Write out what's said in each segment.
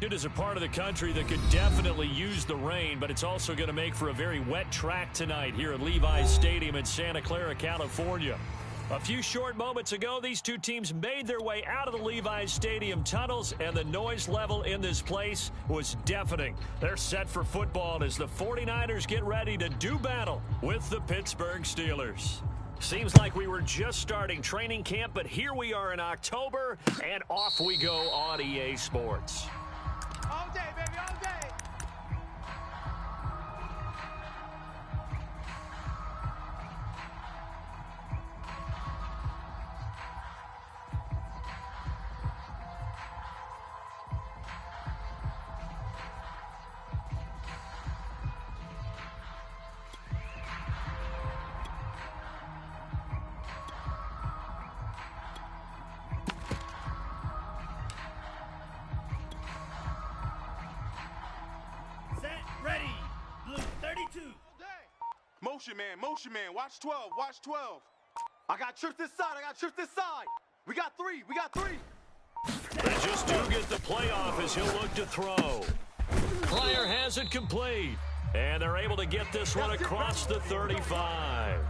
It is a part of the country that could definitely use the rain, but it's also going to make for a very wet track tonight here at Levi's Stadium in Santa Clara, California. A few short moments ago, these two teams made their way out of the Levi's Stadium tunnels, and the noise level in this place was deafening. They're set for football as the 49ers get ready to do battle with the Pittsburgh Steelers. Seems like we were just starting training camp, but here we are in October, and off we go on EA Sports. All day, baby, all day. Motion man, watch 12, watch 12. I got trips this side, We got three. They just do get the playoff as he'll look to throw. Player has it complete, and they're able to get this one across the 35.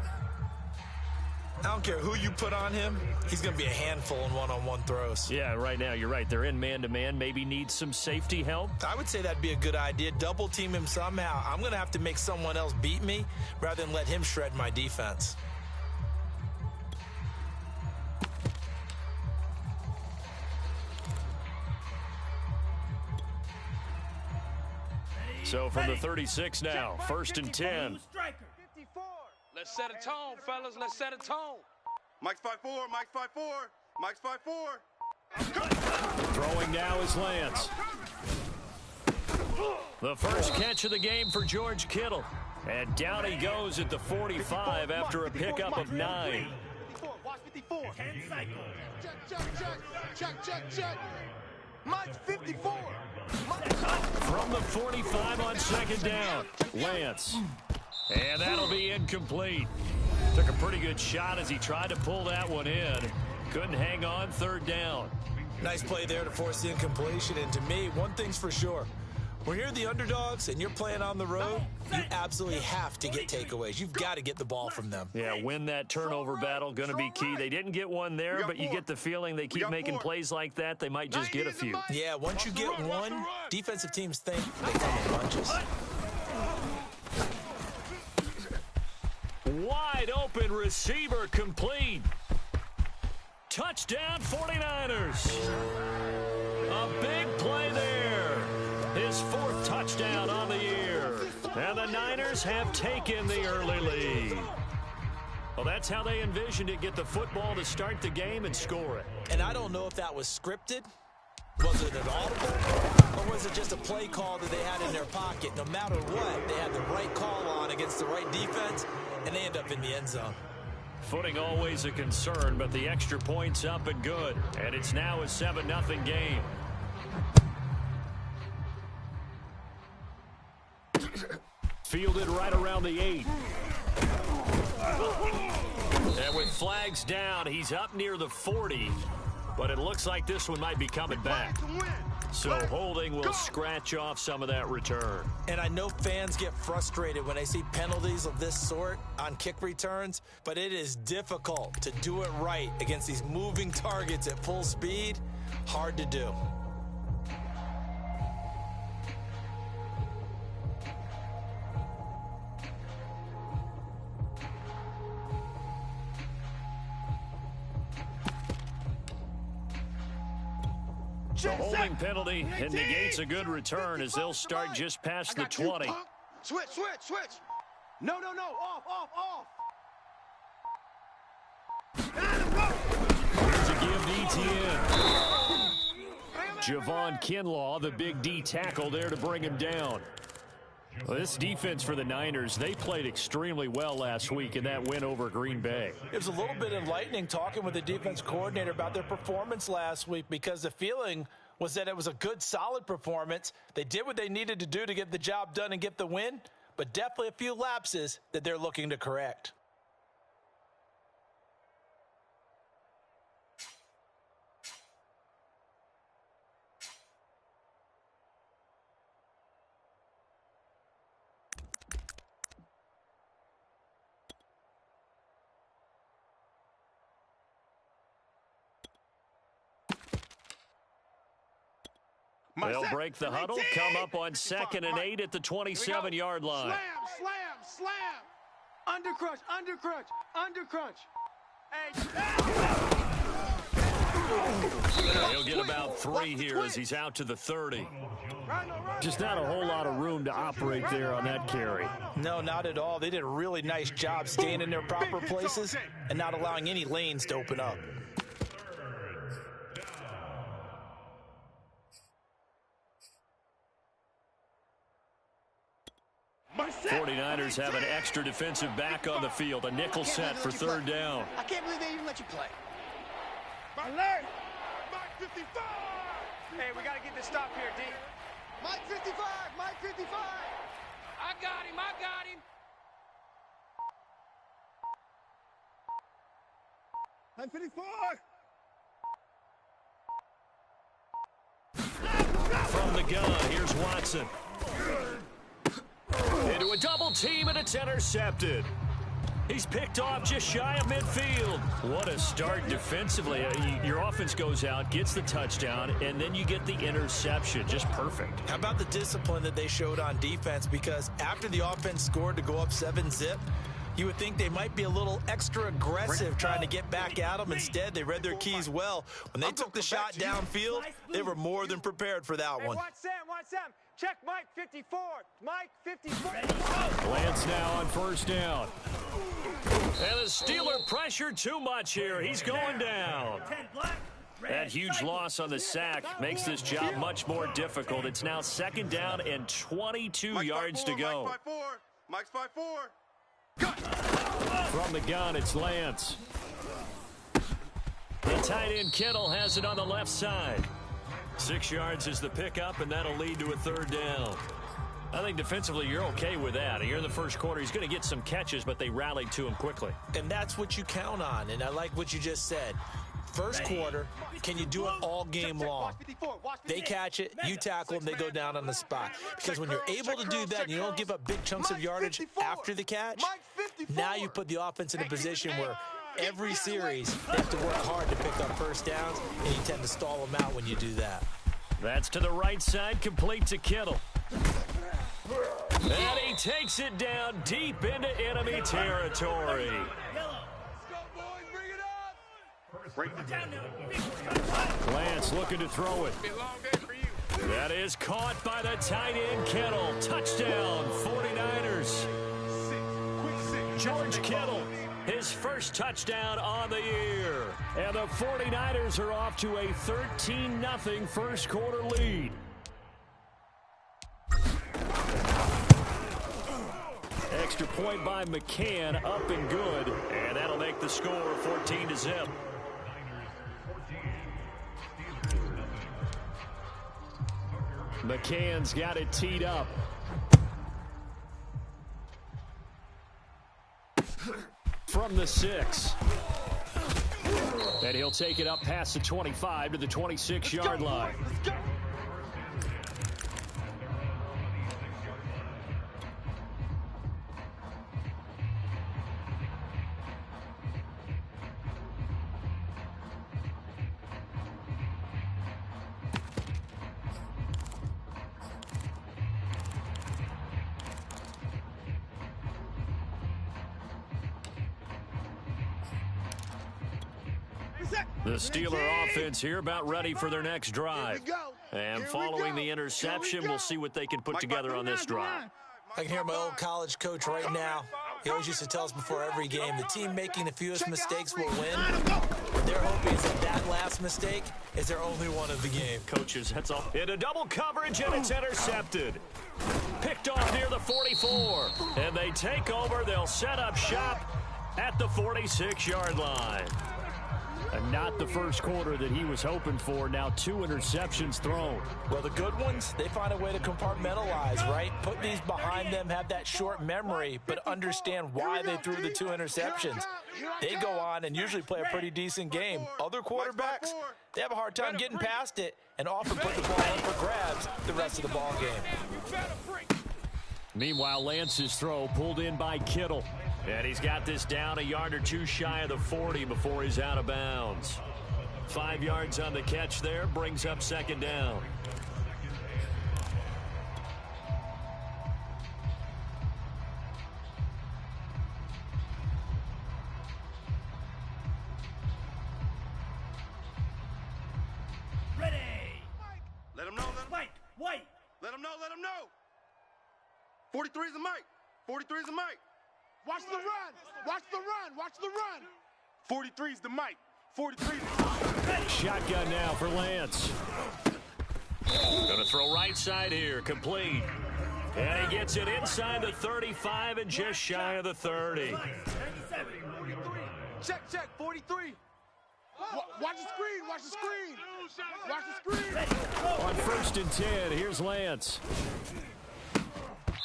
I don't care who you put on him, he's going to be a handful in one-on-one throws. Yeah, right now, you're right. They're in man-to-man, maybe needs some safety help. I would say that'd be a good idea. Double team him somehow. I'm going to have to make someone else beat me rather than let him shred my defense. So from the 36 now, 1st and 10. Let's set a tone, fellas. Let's set a tone. Mike's 5'4", Mike's 5'4". Throwing now is Lance. The first catch of the game for George Kittle. And down he goes at the 45 after a pickup of 9. Watch 54. Check. Mike's 54. From the 45 on 2nd down, Lance. And that'll be incomplete. Took a pretty good shot as he tried to pull that one in. Couldn't hang on 3rd down. Nice play there to force the incompletion. And to me, one thing's for sure. When you're the underdogs and you're playing on the road, you absolutely have to get takeaways. You've got to get the ball from them. Yeah, win that turnover battle, going to be key. They didn't get one there, but you get the feeling they keep making plays like that, they might just get a few. Yeah, once you get one, defensive teams think they come in bunches. Wide open receiver complete. Touchdown 49ers. A big play there. His 4th touchdown on the year. And the Niners have taken the early lead. Well, that's how they envisioned it. Get the football to start the game and score it. And I don't know if that was scripted. Was it an audible? Or was it just a play call that they had in their pocket? No matter what, they had the right call on against the right defense, and they end up in the end zone. Footing always a concern, but the extra point's up and good. And it's now a 7-0 game. Fielded right around the 8. And with flags down, he's up near the 40. But it looks like this one might be coming back. So holding will scratch off some of that return. And I know fans get frustrated when they see penalties of this sort on kick returns, but it is difficult to do it right against these moving targets at full speed. Hard to do. The holding penalty and negates a good return as they'll start just past the 20. Switch. No. Off. Here's a give to ETN. Javon Kinlaw, the big D tackle there to bring him down. Well, this defense for the Niners, they played extremely well last week in that win over Green Bay. It was a little bit enlightening talking with the defense coordinator about their performance last week because the feeling was that it was a good, solid performance. They did what they needed to do to get the job done and get the win, but definitely a few lapses that they're looking to correct. They'll break the huddle, come up on 2nd and 8 at the 27-yard line. Slam. Under crunch. He'll get about 3 here as he's out to the 30. Just not a whole lot of room to operate there on that carry. No, not at all. They did a really nice job staying in their proper places and not allowing any lanes to open up. The 49ers have an extra defensive back on the field, a nickel set for 3rd down. I can't believe they even let you play. Alert! Mike 55! Hey, we got to get this stop here, D. Mike 55! Mike 55! I got him. Mike 54! From the gun, here's Watson. Into a double team, and it's intercepted. He's picked off just shy of midfield. What a start defensively. Your offense goes out, gets the touchdown, and then you get the interception. Just perfect. How about the discipline that they showed on defense? Because after the offense scored to go up 7-zip, you would think they might be a little extra aggressive trying to get back at them. Instead, they read their keys well. When they took the shot downfield, they were more than prepared for that one. Watch Sam. Check Mike 54. Mike 54. Lance now on 1st down. And the Steeler pressure too much here. He's going down. That huge loss on the sack makes this job much more difficult. It's now 2nd down and 22 yards to go. Mike's 5-4. From the gun, it's Lance. The tight end Kittle has it on the left side. 6 yards is the pickup, and that'll lead to a 3rd down. I think defensively you're okay with that. Here in the first quarter, he's going to get some catches, but they rallied to him quickly. And that's what you count on, and I like what you just said. First quarter, can you do it all game long? They catch it, you tackle them, they go down on the spot. Because when you're able to do that and you don't give up big chunks of yardage after the catch, now you put the offense in a position where every series they have to work hard to pick up first downs, and you tend to stall them out when you do that. That's to the right side, complete to Kittle. And he takes it down deep into enemy territory. Lance looking to throw it. That is caught by the tight end Kittle. Touchdown, 49ers. George Kittle, his first touchdown on the year. And the 49ers are off to a 13-0 first quarter lead. Extra point by McCann, up and good. And that'll make the score 14-0. McCann's got it teed up. From the 6. And he'll take it up past the 25 to the 26-yard line. The Steeler offense here about ready for their next drive. And following the interception, we'll see what they can put together on this drive. I can hear my old college coach right now. He always used to tell us before every game, the team making the fewest mistakes will win. What they're hoping is that last mistake is their only one of the game. Coaches, that's all. Into double coverage, and it's intercepted. Picked off near the 44. And they take over. They'll set up shop at the 46-yard line. And not the first quarter that he was hoping for. Now 2 interceptions thrown. Well, the good ones, they find a way to compartmentalize, right? Put these behind them, have that short memory, but understand why they threw the 2 interceptions. They go on and usually play a pretty decent game. Other quarterbacks, they have a hard time getting past it and often put the ball up for grabs the rest of the ball game. Meanwhile, Lance's throw pulled in by Kittle. And he's got this down a yard or 2 shy of the 40 before he's out of bounds. 5 yards on the catch there, brings up 2nd down. let him know. 43 is the mic. 43 is the mic. Watch the run. Watch the run. Watch the run. 43 is the mic. 43. Shotgun now for Lance. Going to throw right side here, complete. And he gets it inside the 35 and just shy of the 30. Check, 43. Watch the screen. Watch the screen. Watch the screen. On 1st and 10, here's Lance.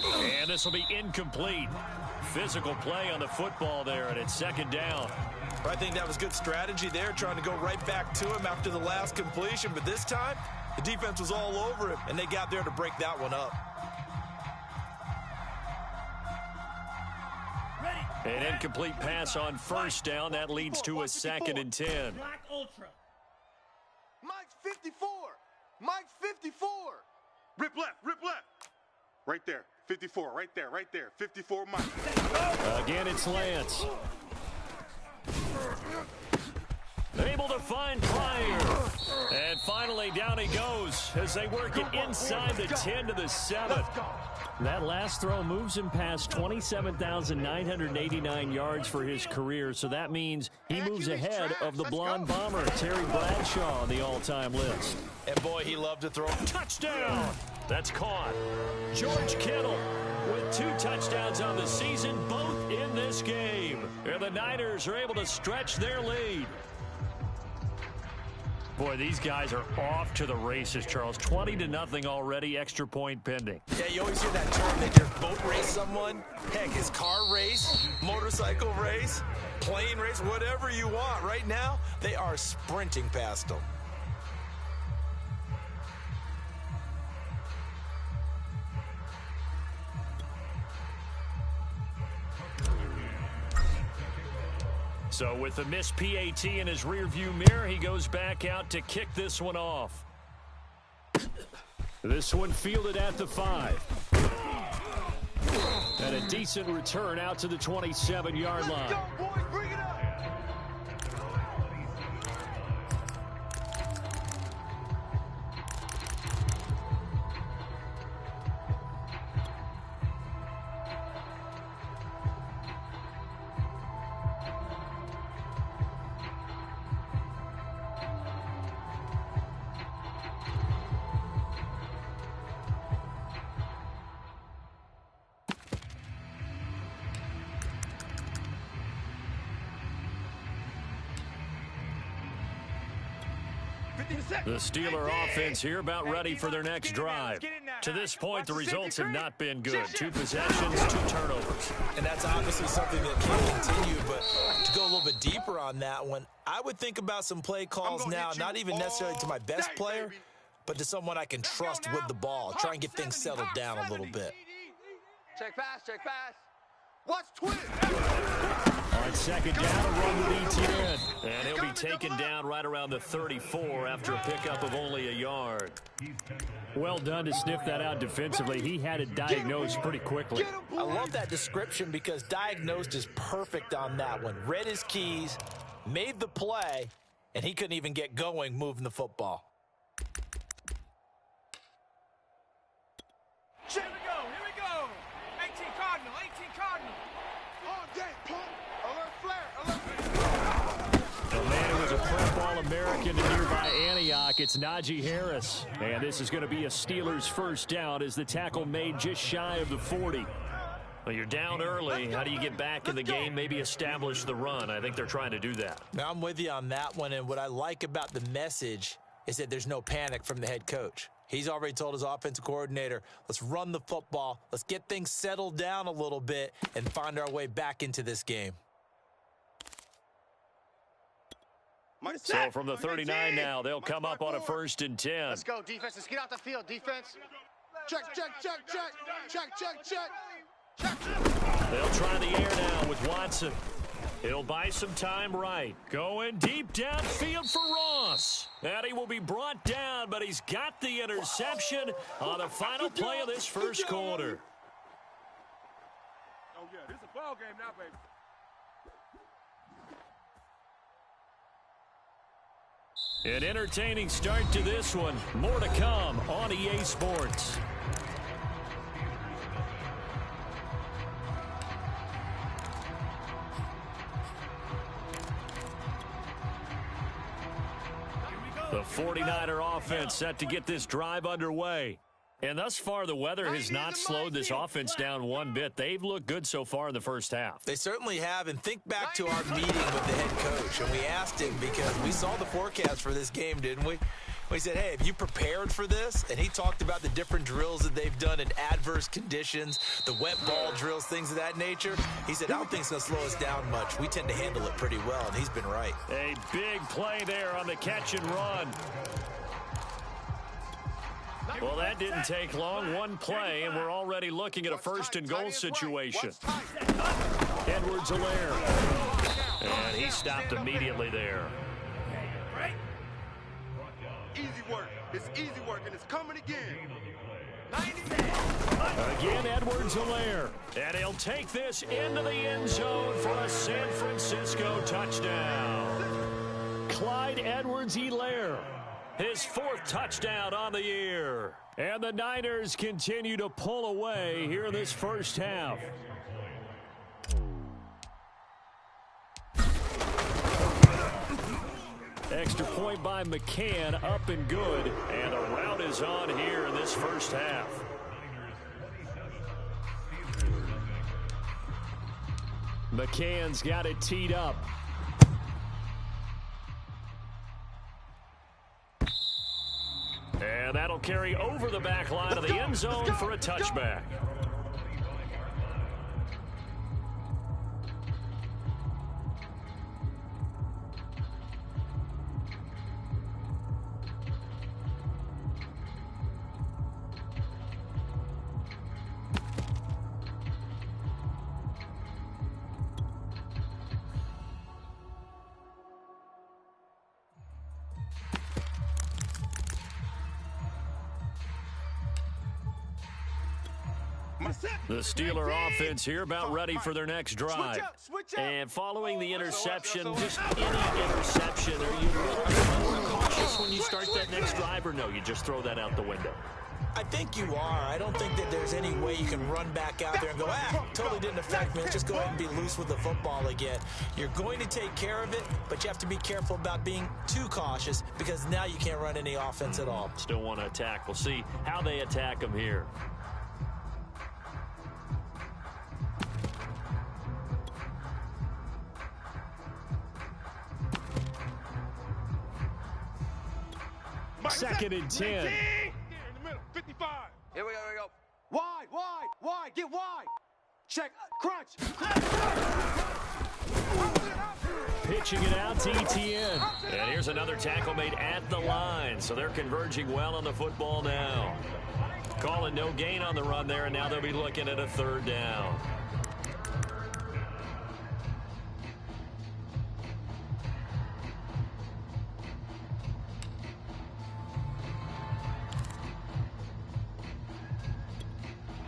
And this will be incomplete. Physical play on the football there, and it's 2nd down. I think that was good strategy there, trying to go right back to him after the last completion. But this time, the defense was all over him, and they got there to break that one up. An incomplete pass on 1st down. That leads to a 2nd and 10. Black Ultra. Mike's 54. Mike's 54. Rip left. Right there. 54, right there. 54, Mike. Again, it's Lance. Able to find Pryor. And finally, down he goes as they work it inside the 10 to the 7. That last throw moves him past 27,989 yards for his career, so that means he moves ahead of the blonde bomber, Terry Bradshaw, on the all-time list. And boy, he loved to throw. Touchdown! That's caught. George Kittle with 2 touchdowns on the season, both in this game. And the Niners are able to stretch their lead. Boy, these guys are off to the races, Charles. 20-0 already, extra point pending. Yeah, you always hear that term that you boat race someone. Heck, his car race, motorcycle race, plane race, whatever you want. Right now, they are sprinting past them. So with the missed PAT in his rearview mirror, he goes back out to kick this one off. This one fielded at the 5. And a decent return out to the 27-yard line. Go, boys, bring it up. The Steeler offense here about ready for their next drive. To this point, the results have not been good. 2 possessions, 2 turnovers. And that's obviously something that can continue, but to go a little bit deeper on that one, I would think about some play calls now, not even necessarily to my best player, but to someone I can trust with the ball. Try and get things settled down a little bit. Check pass. Watch twin. On 2nd down, a run with ETN. And he'll be taken down right around the 34 after a pickup of only a yard. Well done to sniff that out defensively. He had it diagnosed pretty quickly. I love that description because diagnosed is perfect on that one. Read his keys, made the play, and he couldn't even get going moving the football. Here we go. 18 Cardinal. All day, pump. Alert flare. The man who was a Pro All-American to nearby Antioch, it's Najee Harris. And this is going to be a Steelers first down as the tackle made just shy of the 40. Well, you're down early. How do you get back in the game? Maybe establish the run. I think they're trying to do that. Now, I'm with you on that one, and what I like about the message is that there's no panic from the head coach. He's already told his offensive coordinator, let's run the football, let's get things settled down a little bit and find our way back into this game. So from the 39 now, they'll come up on a 1st and 10. Let's go, defense. Let's get out the field, defense. Check. They'll try the air now with Watson. He'll buy some time right. Going deep downfield for Ross. And he will be brought down, but he's got the interception on the final play of this first quarter. Oh, yeah, this is a ball game now, baby. An entertaining start to this one. More to come on EA Sports. The 49er offense set to get this drive underway. And thus far, the weather has not slowed this offense down one bit. They've looked good so far in the first half. They certainly have. And think back to our meeting with the head coach. And we asked him, because we saw the forecast for this game, didn't we? We said, hey, have you prepared for this? And he talked about the different drills that they've done in adverse conditions, the wet ball drills, things of that nature. He said, I don't think it's going to slow us down much. We tend to handle it pretty well, and he's been right. A big play there on the catch and run. Well, that didn't take long. One play, and we're already looking at a first-and-goal situation. Edwards-Helaire. And he stopped immediately there. Easy work. It's easy work, and it's coming again. Again, Edwards-Helaire. And he'll take this into the end zone for a San Francisco touchdown. Clyde Edwards-Helaire. His fourth touchdown on the year. And the Niners continue to pull away here in this first half. Extra point by McCann, up and good. And the route is on here in this first half. McCann's got it teed up. And that'll carry over the back line of the end zone for a touchback. The Steeler offense here about ready for their next drive. And following the interception, just any interception, are you a little more cautious when you start that next drive, or no, you just throw that out the window? I think you are. I don't think that there's any way you can run back out there and go, totally didn't affect me. Let's just go ahead and be loose with the football again. You're going to take care of it, but you have to be careful about being too cautious, because now you can't run any offense at all. Still want to attack. We'll see how they attack them here. Second and 10. In the middle, 55. Here we go. Wide. Get wide. Check. Crunch. Pitching it out to Etienne. And here's another tackle made at the line. So they're converging well on the football now. Calling no gain on the run there, and now they'll be looking at a third down.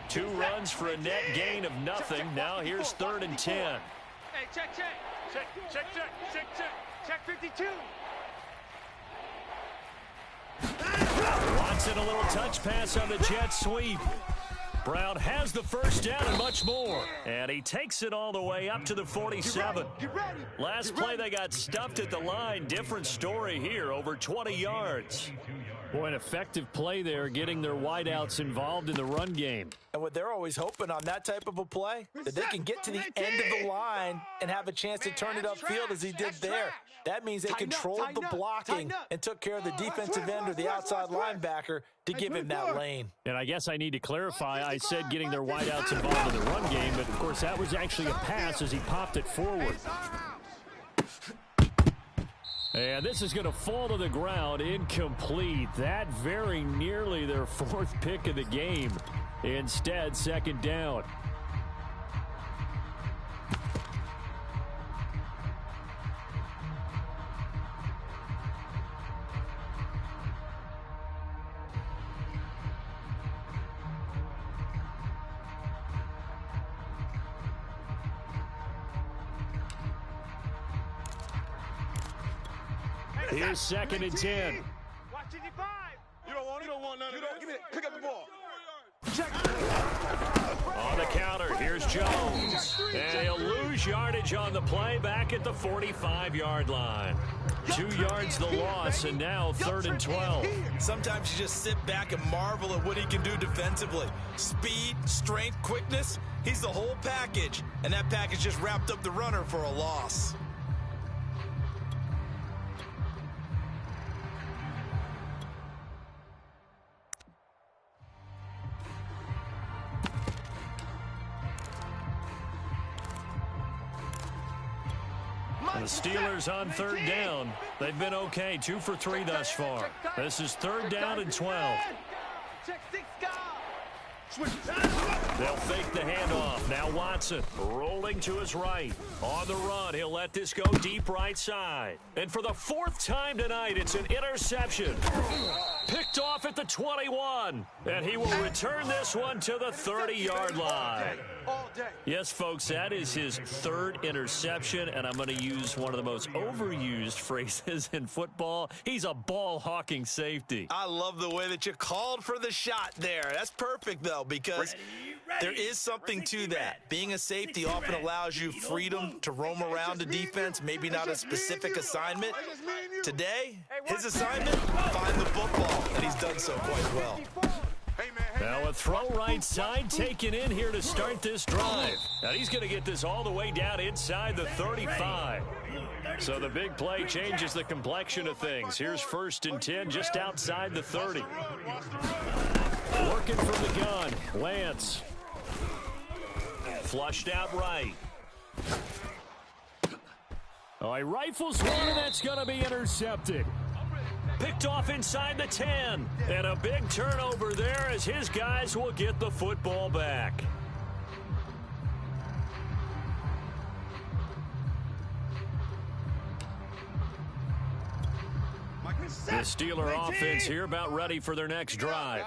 Two runs for a net gain of nothing. Now here's 3rd and 10. Hey, check. Check 52. Watson, a little touch pass on the jet sweep. Brown has the first down and much more. And he takes it all the way up to the 47. Last play, they got stuffed at the line. Different story here, over 20 yards. Boy, an effective play there, getting their wideouts involved in the run game. And what they're always hoping on that type of a play, that they can get to the end of the line and have a chance to turn it upfield as he did there. That means they controlled the blocking and took care of the defensive end or the outside linebacker to give him that lane. And I guess I need to clarify, I said getting their wideouts involved in the run game, but of course that was actually a pass as he popped it forward. And this is going to fall to the ground, incomplete. That very nearly their 4th pick of the game. Instead, 2nd down. Here's 2nd and 10. Watch 55. You don't want none of that. Give me that. Pick up the ball. On the counter, here's Jones. And he'll lose much yardage on the play, back at the 45-yard line. 2 yards the loss, and now 3rd and 12. Sometimes you just sit back and marvel at what he can do defensively. Speed, strength, quickness, he's the whole package. And that package just wrapped up the runner for a loss. The Steelers on 3rd down. They've been okay, 2 for 3 thus far. This is 3rd down and 12. They'll fake the handoff. Now Watson rolling to his right. On the run, he'll let this go deep right side. And for the 4th time tonight, it's an interception. Picked off at the 21. And he will return this one to the 30-yard line. Yes, folks, that is his 3rd interception, and I'm going to use one of the most overused phrases in football. He's a ball-hawking safety. I love the way that you called for the shot there. That's perfect, though, because there is something to that. Being a safety often allows you freedom to roam around the defense, maybe not a specific assignment. Today, his assignment, find the football, and he's done so quite well. Now a throw right side taken in here to start this drive. And he's going to get this all the way down inside the 35. So the big play changes the complexion of things. Here's 1st and 10 just outside the 30. Working from the gun, Lance. Flushed out right. Oh, he rifles one, and that's going to be intercepted. Picked off inside the 10. And a big turnover there as his guys will get the football back. The Steeler offense here about ready for their next drive.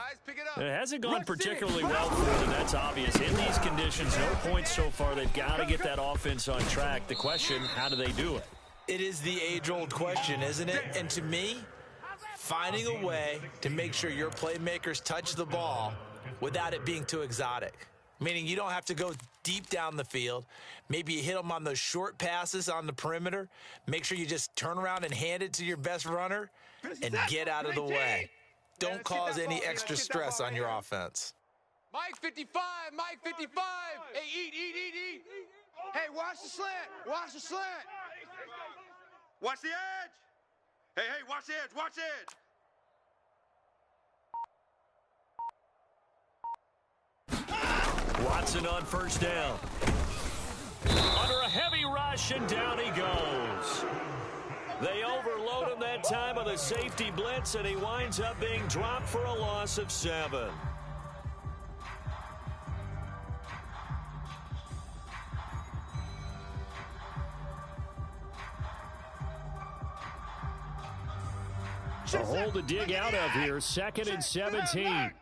It hasn't gone particularly well for them, that's obvious. In these conditions, no points so far. They've got to get that offense on track. The question, how do they do it? It is the age-old question, isn't it? And to me, finding a way to make sure your playmakers touch the ball without it being too exotic. Meaning you don't have to go deep down the field. Maybe you hit them on those short passes on the perimeter. Make sure you just turn around and hand it to your best runner and get out of the way. Don't cause any extra stress on your offense. Mike 55, Mike 55. Hey, eat. Hey, watch the slant. Watch the slant. Watch the edge. Hey, watch the edge. Watch the edge. Watson on 1st down. Under a heavy rush, and down he goes. They overload him that time with a safety blitz, and he winds up being dropped for a loss of 7. A hole to dig out of here, 2nd and 17.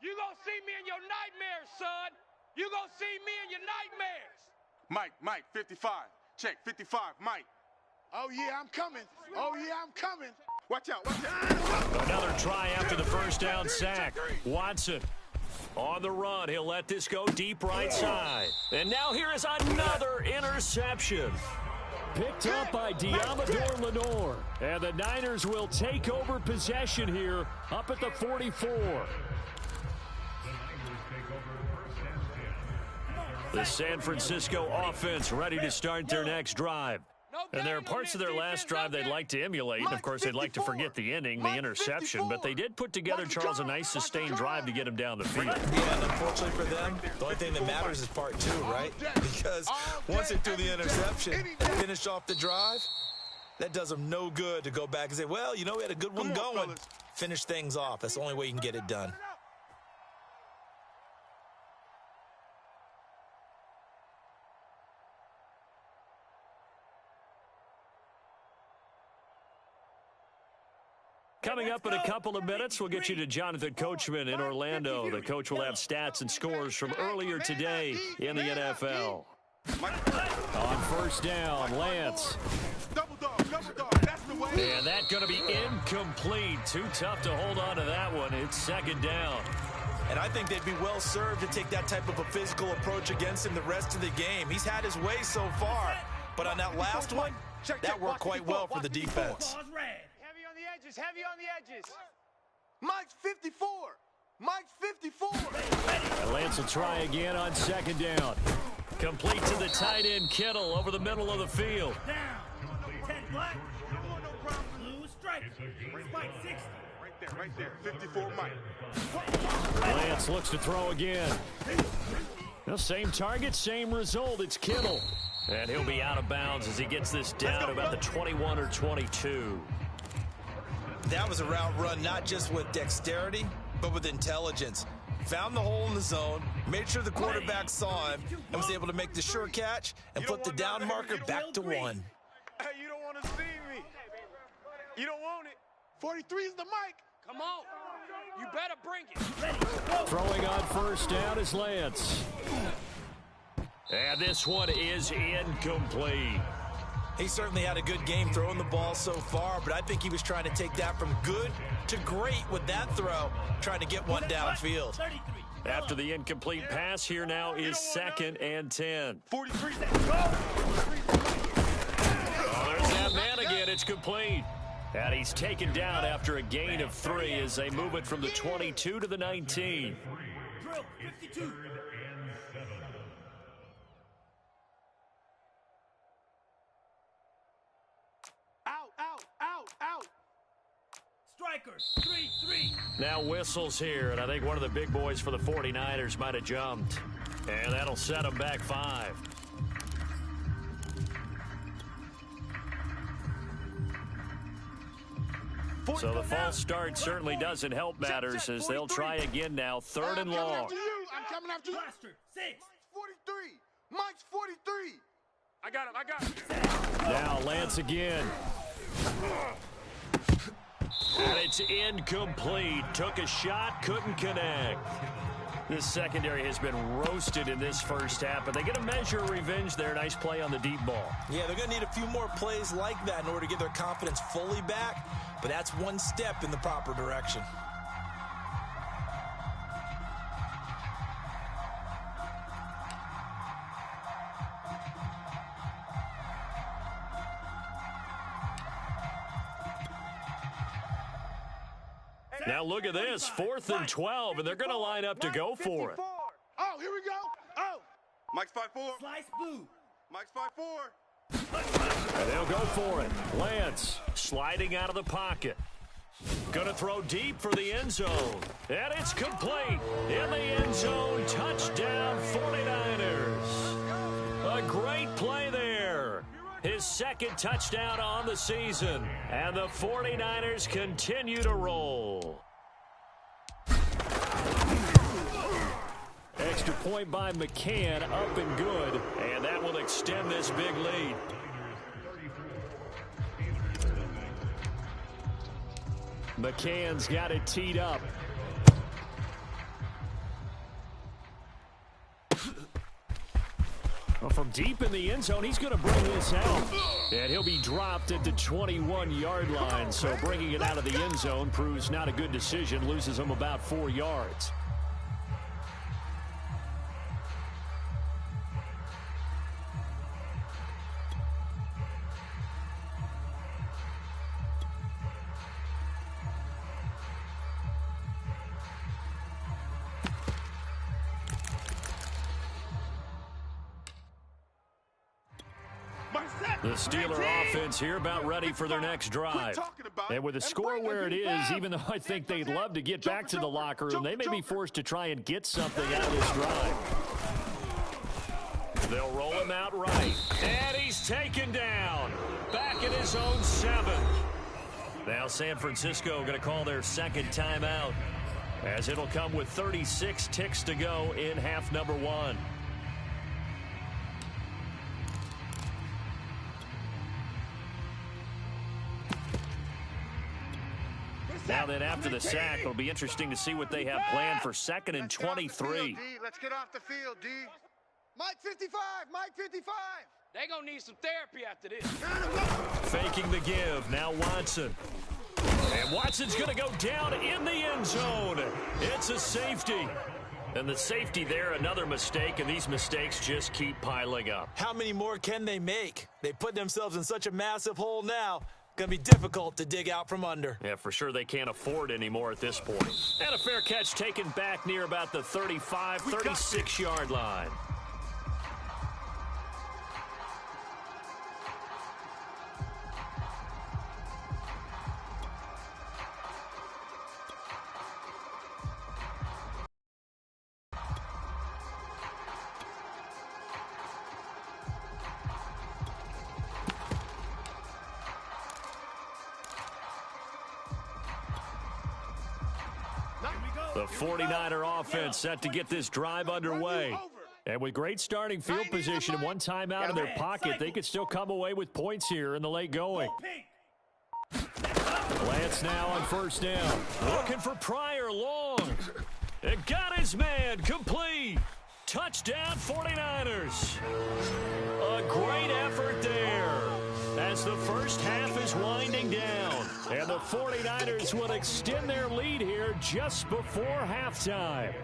You gonna see me in your nightmares, son. You gonna see me in your nightmares. Mike, 55. Check, 55, Mike. Oh, yeah, I'm coming. Oh, yeah, I'm coming. Watch out, watch out. Another try after the 1st down sack. Watson on the run. He'll let this go deep right side. And now here is another interception. Picked up by Diamador Lenore. And the Niners will take over possession here up at the 44. The San Francisco offense ready to start their next drive. And there are parts of their last drive they'd like to emulate. And, of course, they'd like to forget the ending, the interception. But they did put together, Charles, a nice sustained drive to get him down the field. Yeah, and unfortunately for them, the only thing that matters is part 2, right? Because once they threw the interception and finished off the drive, that does them no good to go back and say, well, you know, we had a good one going. Finish things off. That's the only way you can get it done. Coming up in a couple of minutes, we'll get you to Jonathan Coachman in Orlando. The coach will have stats and scores from earlier today in the NFL. On 1st down, Lance. Double dog, that's the way. And that going to be incomplete. Too tough to hold on to that one. It's 2nd down. And I think they'd be well served to take that type of a physical approach against him the rest of the game. He's had his way so far, but on that last one, that worked quite well for the defense. Heavy on the edges, heavy on the edges. Mike's 54. Mike's 54. And Lance will try again on second down. Complete to the tight end, Kittle, over the middle of the field. Down. 10 black. Blue striker. Spike 60. Right there. 54 Mike. Lance looks to throw again. The same target, same result. It's Kittle. And he'll be out of bounds as he gets this down to about the 21 or 22. That was a route run not just with dexterity, but with intelligence. Found the hole in the zone, made sure the quarterback saw him, and was able to make the sure catch and flip the down marker back to 1. Hey, you don't want to see me. You don't want it. 43 is the mic. Come on. You better bring it. Throwing on first down is Lance. And this one is incomplete. He certainly had a good game throwing the ball so far, but I think he was trying to take that from good to great with that throw, trying to get one downfield. After the incomplete pass, here now is 2nd and 10. 43. Oh, there's that man again. It's complete. And he's taken down after a gain of 3 as they move it from the 22 to the 19. Drill 52. Out. Strikers 3-3. Now whistles here, and I think one of the big boys for the 49ers might have jumped. And that'll set them back 5. So the false start certainly doesn't help matters as they'll try again now, 3rd and long. I'm coming after you. Blaster 6. 43. Mike's 43. I got him. Now Lance again. And it's incomplete. Took a shot, couldn't connect. This secondary has been roasted in this first half, but they get a measure of revenge there. Nice play on the deep ball. Yeah, they're going to need a few more plays like that in order to get their confidence fully back, but that's one step in the proper direction. Now look at this, 4th and 12, and they're going to line up to go for it. Oh, here we go. Oh. Mike's 5'4". Slice blue. Mike's 5'4". And they'll go for it. Lance sliding out of the pocket. Going to throw deep for the end zone. And it's complete. In the end zone, touchdown 49ers. A great play there. His 2nd touchdown on the season. And the 49ers continue to roll. Extra point by McCann, up and good. And that will extend this big lead. McCann's got it teed up. Well, from deep in the end zone, he's going to bring this out. And he'll be dropped at the 21-yard line. So bringing it out of the end zone proves not a good decision. Loses him about 4 yards. The Steeler offense here about ready for their next drive. And with the score where it is, even though I think they'd love to get back to the locker room, they may be forced to try and get something out of this drive. They'll roll him out right. And he's taken down. Back in his own 7. Now San Francisco going to call their 2nd timeout, as it'll come with 36 ticks to go in half number 1. Now then, after the sack, it'll be interesting to see what they have planned for 2nd and 23. Let's get off the field, D. Mike 55, Mike 55. They gonna need some therapy after this. Faking the give. Now Watson. And Watson's going to go down in the end zone. It's a safety. And the safety there, another mistake, and these mistakes just keep piling up. How many more can they make? They put themselves in such a massive hole now. Going to be difficult to dig out from under. Yeah, for sure they can't afford any more at this point. And a fair catch taken back near about the 35, 36-yard line. The 49er offense set to get this drive underway. And with great starting field position and one timeout in their pocket, they could still come away with points here in the late going. Lance now on first down. Looking for Pryor long. It got his man complete. Touchdown 49ers. A great effort there as the first half is winding down. And the 49ers will extend their lead here just before halftime.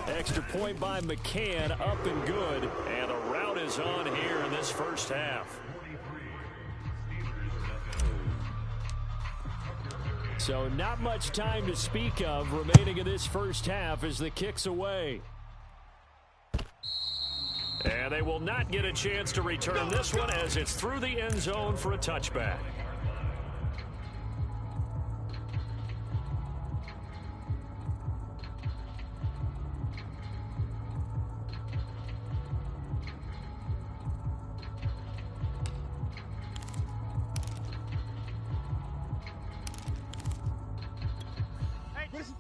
Extra point by McCann, up and good. And the route is on here in this first half. So not much time to speak of remaining in this first half as the kick's away. And they will not get a chance to return this one as it's through the end zone for a touchback.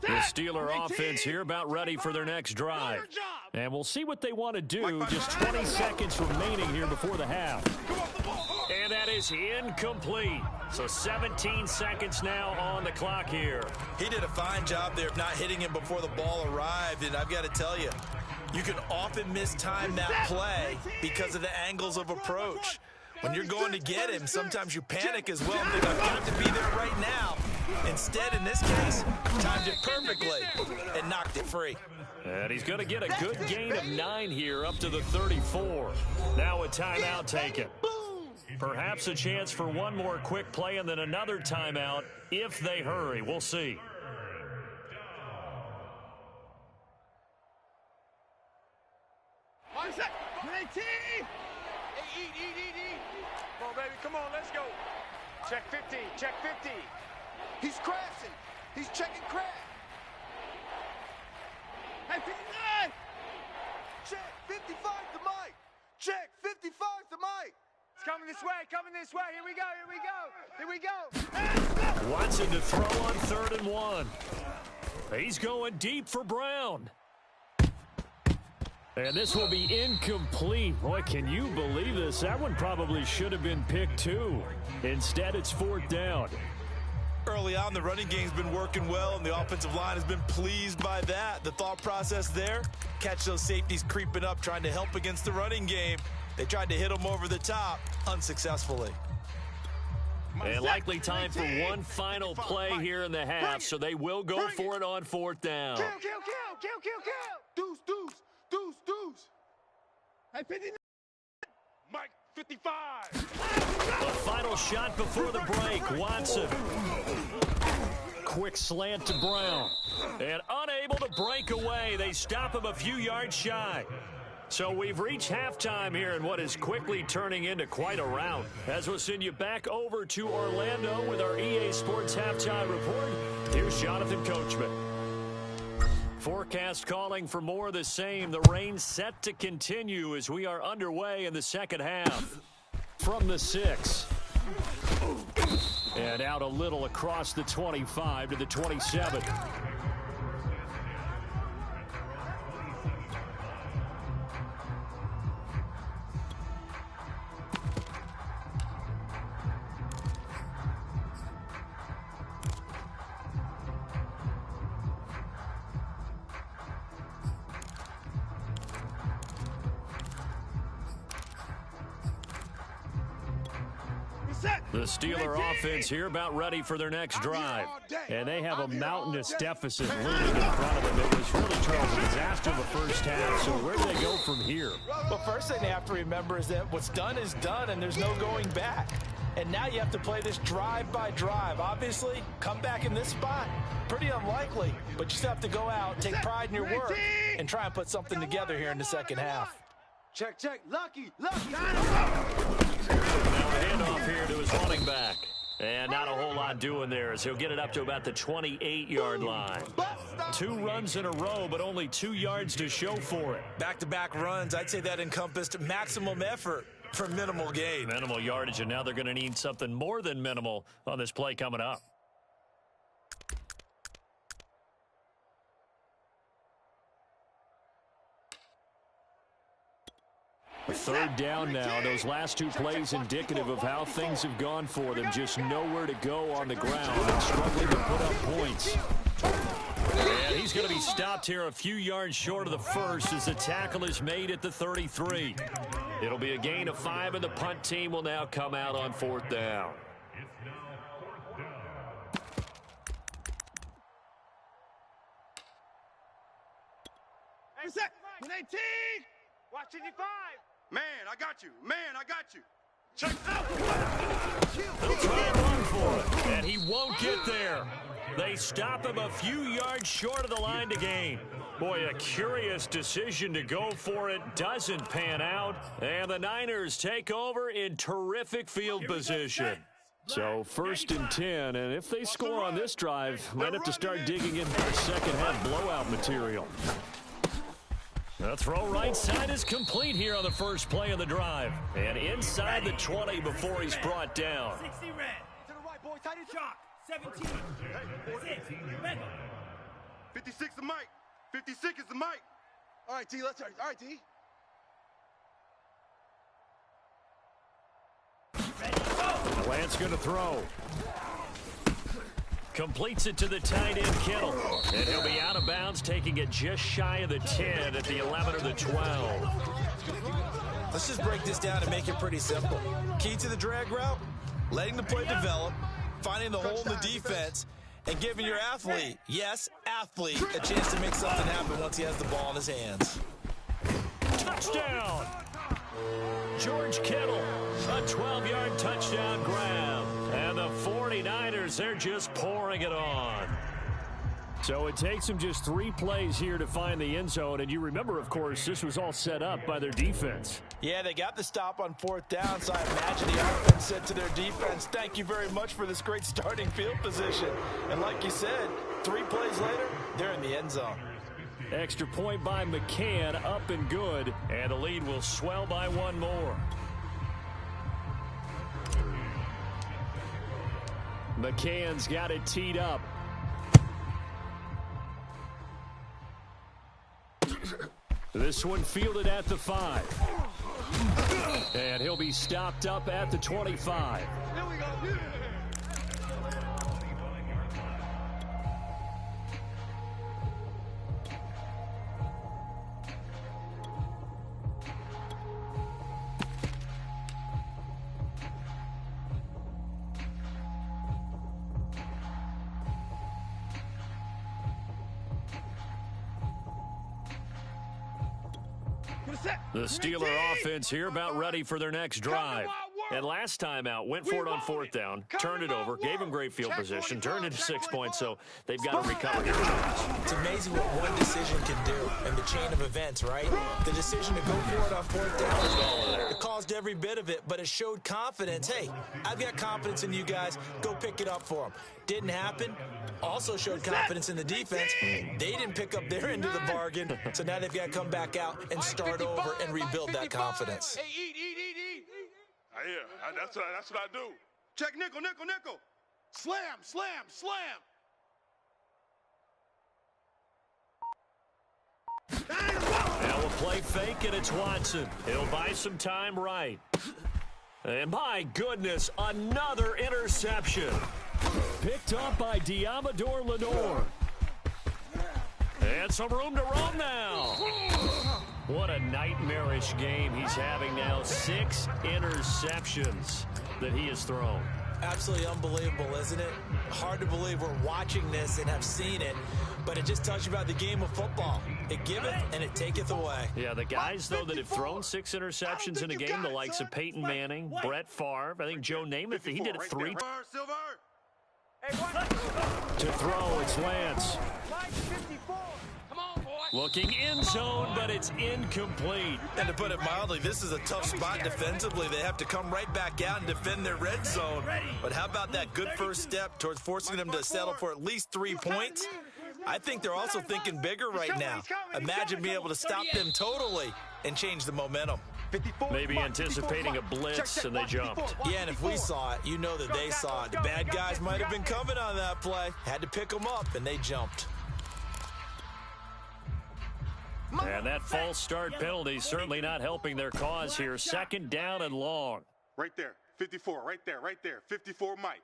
The Steeler offense here about ready for their next drive. And we'll see what they want to do. Just 20 seconds remaining here before the half. And that is incomplete. So 17 seconds now on the clock here. He did a fine job there of not hitting him before the ball arrived. And I've got to tell you, you can often mistime that play because of the angles of approach. When you're going to get him, sometimes you panic as well and think, I've got to be there right now. Instead, in this case, timed it perfectly and knocked it free. And he's going to get a good gain of 9 here up to the 34. Now a timeout taken. Perhaps a chance for one more quick play and then another timeout if they hurry. We'll see. Come on, baby. Come on, let's go. Check 50. Check 50. He's crashing. He's checking crash. Hey, 59. Check 55 to Mike. Check 55 to Mike. It's coming this way. Coming this way. Here we go. Here we go. Here we go. Watson to throw on 3rd and 1. He's going deep for Brown. And this will be incomplete. Boy, can you believe this? That one probably should have been picked too. Instead, it's 4th down. Early on, the running game's been working well, and the offensive line has been pleased by that. The thought process there, catch those safeties creeping up, trying to help against the running game. They tried to hit them over the top, unsuccessfully. And likely time for one final play here in the half, so they will go for it on 4th down. Kill, kill, kill, kill, kill, kill. Deuce, deuce, deuce, deuce. Hey, 59. Mike, 55. The final shot before the break. Watson. Quick slant to Brown. And unable to break away. They stop him a few yards shy. So we've reached halftime here in what is quickly turning into quite a rout. As we'll send you back over to Orlando with our EA Sports Halftime Report. Here's Jonathan Coachman. Forecast calling for more of the same. The rain set to continue as we are underway in the second half. From the 6. And out a little across the 25 to the 27. The Steeler offense here about ready for their next drive. And they have a mountainous deficit looming in front of them. It was really, Charles, a disaster in the first half. So where do they go from here? Well, first thing they have to remember is that what's done is done, and there's no going back. And now you have to play this drive by drive. Obviously, come back in this spot, pretty unlikely. But you still have to go out, take pride in your work, and try and put something together here in the second half. Check, check. Lucky. Now a handoff here to his running back. And not a whole lot doing there as he'll get it up to about the 28-yard line. 2 runs in a row, but only 2 yards to show for it. Back-to-back runs, I'd say that encompassed maximum effort for minimal gain. Minimal yardage, and now they're going to need something more than minimal on this play coming up. Third down now. Those last 2 plays indicative of how things have gone for them. Just nowhere to go on the ground and struggling to put up points. And he's going to be stopped here a few yards short of the first as the tackle is made at the 33. It'll be a gain of 5, and the punt team will now come out on 4th down. Hey, set. 18. Watch 85. Man, I got you. Man, I got you. Check out. They'll try and run for it, and he won't get there. They stop him a few yards short of the line to gain. Boy, a curious decision to go for it. Doesn't pan out, and the Niners take over in terrific field position. So 1st and 10, and if they score on this drive, might have to start digging into their second half blowout material. The throw right side is complete here on the first play of the drive. And inside the 20 before he's brought down. 60 red. To the right, boy. Tight end. Shock. 17. That's it. Mega. 56 the mic. 56 is the mic. All right, T. Let's start. All right, T. Lance going to throw. Completes it to the tight end, Kittle. And he'll be out of bounds, taking it just shy of the 10 at the 11 or the 12. Let's just break this down and make it pretty simple. Key to the drag route, letting the play develop, finding the hole in the defense, and giving your athlete, yes, athlete, a chance to make something happen once he has the ball in his hands. Touchdown! George Kittle, a 12-yard touchdown grab. And the 49ers, they're just pouring it on. So it takes them just 3 plays here to find the end zone. And you remember, of course, this was all set up by their defense. Yeah, they got the stop on 4th down, so I imagine the offense said to their defense, thank you very much for this great starting field position. And like you said, 3 plays later, they're in the end zone. Extra point by McCann, up and good. And the lead will swell by 1 more. McCann's got it teed up. This one fielded at the 5. And he'll be stopped up at the 25. Here we go. The Steeler offense here about ready for their next drive. And last time out, went for it on 4th down, turned it over, gave them great field position, turned it to 6 points, so they've got to recover here. It's amazing what one decision can do in the chain of events, right? The decision to go for it on 4th down, it caused every bit of it, but it showed confidence. Hey, I've got confidence in you guys. Go pick it up for them. Didn't happen. Also showed confidence in the defense. They didn't pick up their end of the bargain, so now they've got to come back out and start over and rebuild that confidence. Hey, eat. Yeah, that's what I do. Check nickel. Slam. Now we'll play fake, and it's Watson. He'll buy some time right. And my goodness, another interception. Picked up by Diamador Lenore. And some room to roam now. What a nightmarish game he's having now. 6 interceptions that he has thrown. Absolutely unbelievable, isn't it? Hard to believe we're watching this and have seen it, but it just tells you about the game of football. It giveth and it taketh away. Yeah, the guys, though, that have thrown 6 interceptions in a game, the likes of Peyton Manning, Brett Favre, I think Joe Namath, he did it 3 times. Silver. To throw, it's Lance. Come on, boy. Looking end zone, but it's incomplete. And to put it mildly, this is a tough spot defensively. They have to come right back out and defend their red zone. But how about that good first step towards forcing them to settle for at least 3 points? I think they're also thinking bigger right now. Imagine being able to stop them totally and change the momentum. Maybe anticipating a blitz, and they jumped. Yeah, and if we saw it, you know that they saw it. The bad guys might have been coming on that play. Had to pick them up, and they jumped. And that false start penalty certainly not helping their cause here. 2nd down and long. Right there. 54. Right there. 54, Mike.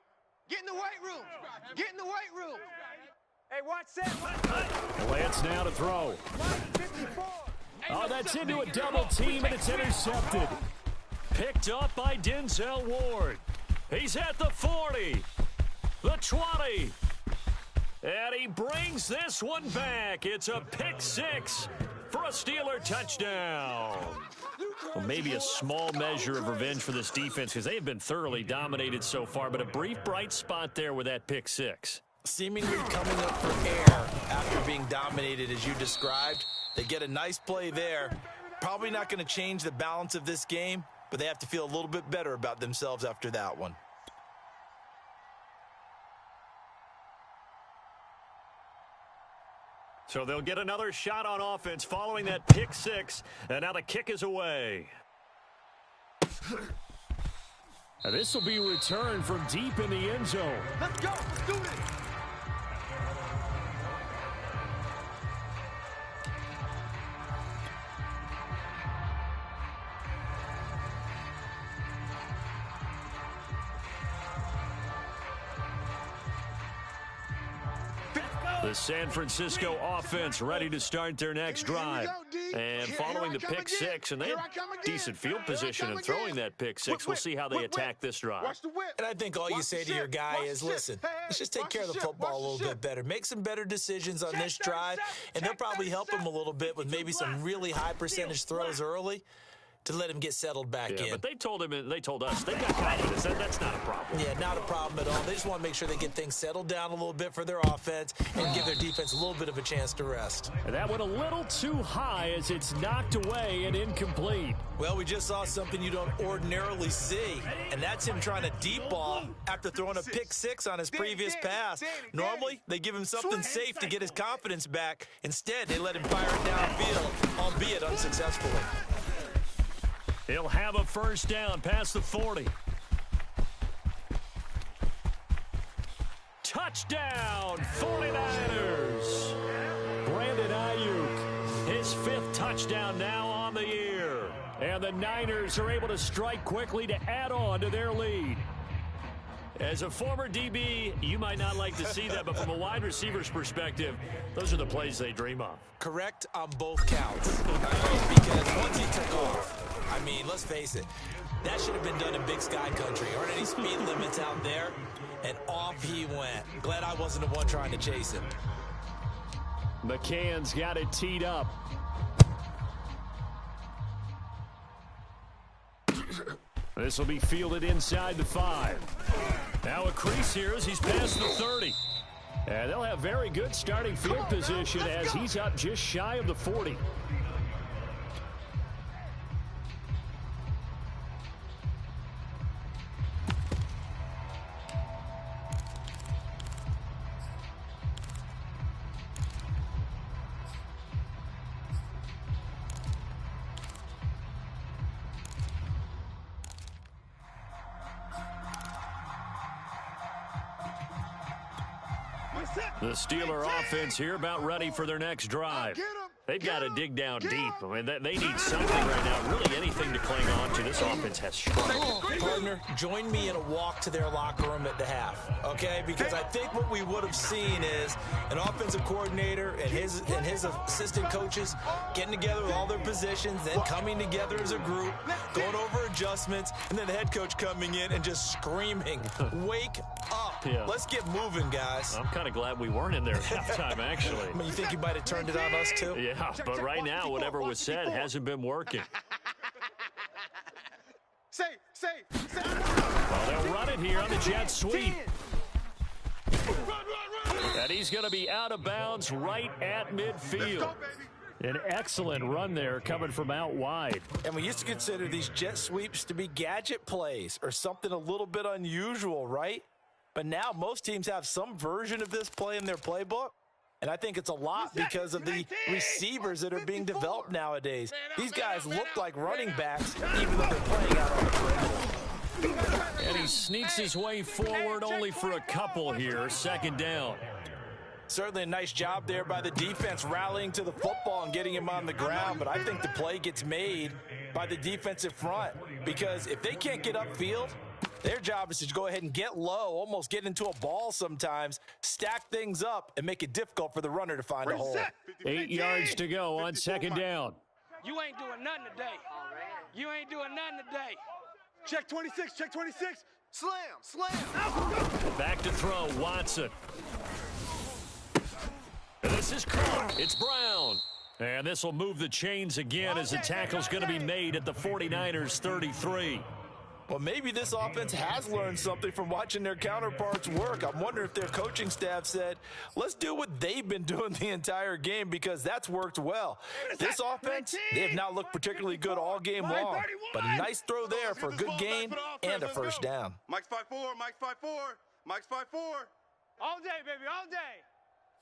Get in the weight room. Get in the weight room. Hey, watch that. Lance now to throw. 54. Oh, that's into a double team, and it's intercepted. Picked up by Denzel Ward. He's at the 40, the 20, and he brings this one back. It's a pick 6 for a Steeler touchdown. Well, maybe a small measure of revenge for this defense because they have been thoroughly dominated so far, but a brief bright spot there with that pick 6. Seemingly coming up for air after being dominated as you described. They get a nice play there. Probably not going to change the balance of this game, but they have to feel a little bit better about themselves after that one. So they'll get another shot on offense following that pick 6, and now the kick is away. And this will be returned from deep in the end zone. Let's go. Let's do this. The San Francisco offense ready to start their next drive. And following the pick 6, and they had decent field position in throwing that pick 6. We'll see how they attack this drive. And I think all you say to your guy is, listen, let's just take care of the football a little bit better. Make some better decisions on this drive, and they'll probably help him a little bit with maybe some really high percentage throws early to let him get settled back in. But they told us they've got confidence. That's not a problem. Yeah, not a problem at all. They just want to make sure they get things settled down a little bit for their offense and give their defense a little bit of a chance to rest. And that went a little too high as it's knocked away and incomplete. Well, we just saw something you don't ordinarily see, and that's him trying to deep ball after throwing a pick 6 on his previous pass. Normally, they give him something safe to get his confidence back. Instead, they let him fire it downfield, albeit unsuccessfully. He'll have a first down past the 40. Touchdown, 49ers. Brandon Ayuk, his 5th touchdown now on the year. And the Niners are able to strike quickly to add on to their lead. As a former DB, you might not like to see that, but from a wide receiver's perspective, those are the plays they dream of. Correct on both counts. Because once he took off, I mean, let's face it, that should have been done in Big Sky Country. Aren't any speed limits out there? And off he went. Glad I wasn't the one trying to chase him. McCann's got it teed up. This will be fielded inside the 5. Now a crease here as he's past the 30. And they'll have very good starting field position as he's up just shy of the 40. The Steeler offense here about ready for their next drive. They've got to dig down deep. I mean, they need something right now. Really anything to cling on to. This offense has struggled. Partner, join me in a walk to their locker room at the half, okay? Because I think what we would have seen is an offensive coordinator and his assistant coaches getting together with all their positions, then coming together as a group, going over adjustments, and then the head coach coming in and just screaming, "Wake up. Yeah. Let's get moving, guys." I'm kind of glad we weren't in there at halftime, actually. I mean, you think you might have turned it on us, too? Yeah, but right now, whatever was said hasn't been working. Safe. Well, they'll run it here on the jet sweep. And he's going to be out of bounds right at midfield. An excellent run there coming from out wide. And we used to consider these jet sweeps to be gadget plays or something a little bit unusual, right? But now most teams have some version of this play in their playbook. And I think it's a lot because of the receivers that are being developed nowadays. These guys look like running backs even though they're playing out on the perimeter. And he sneaks his way forward only for a couple here. Second down. Certainly a nice job there by the defense rallying to the football and getting him on the ground. But I think the play gets made by the defensive front because if they can't get upfield, their job is to go ahead and get low, almost get into a ball sometimes, stack things up, and make it difficult for the runner to find a hole. 8 yards to go on second down. You ain't doing nothing today. You ain't doing nothing today. Check 26. Slam. Back to throw, Watson. And this is caught. It's Brown. And this will move the chains again as the tackle's going to be made at the 49ers 33. Well, maybe this offense has learned something from watching their counterparts work. I'm wondering if their coaching staff said, let's do what they've been doing the entire game because that's worked well. This offense, they have not looked particularly good all game long. But a nice throw there for a good gain and a first down. Mike's 5'4", Mike's 5'4". All day, baby, all day.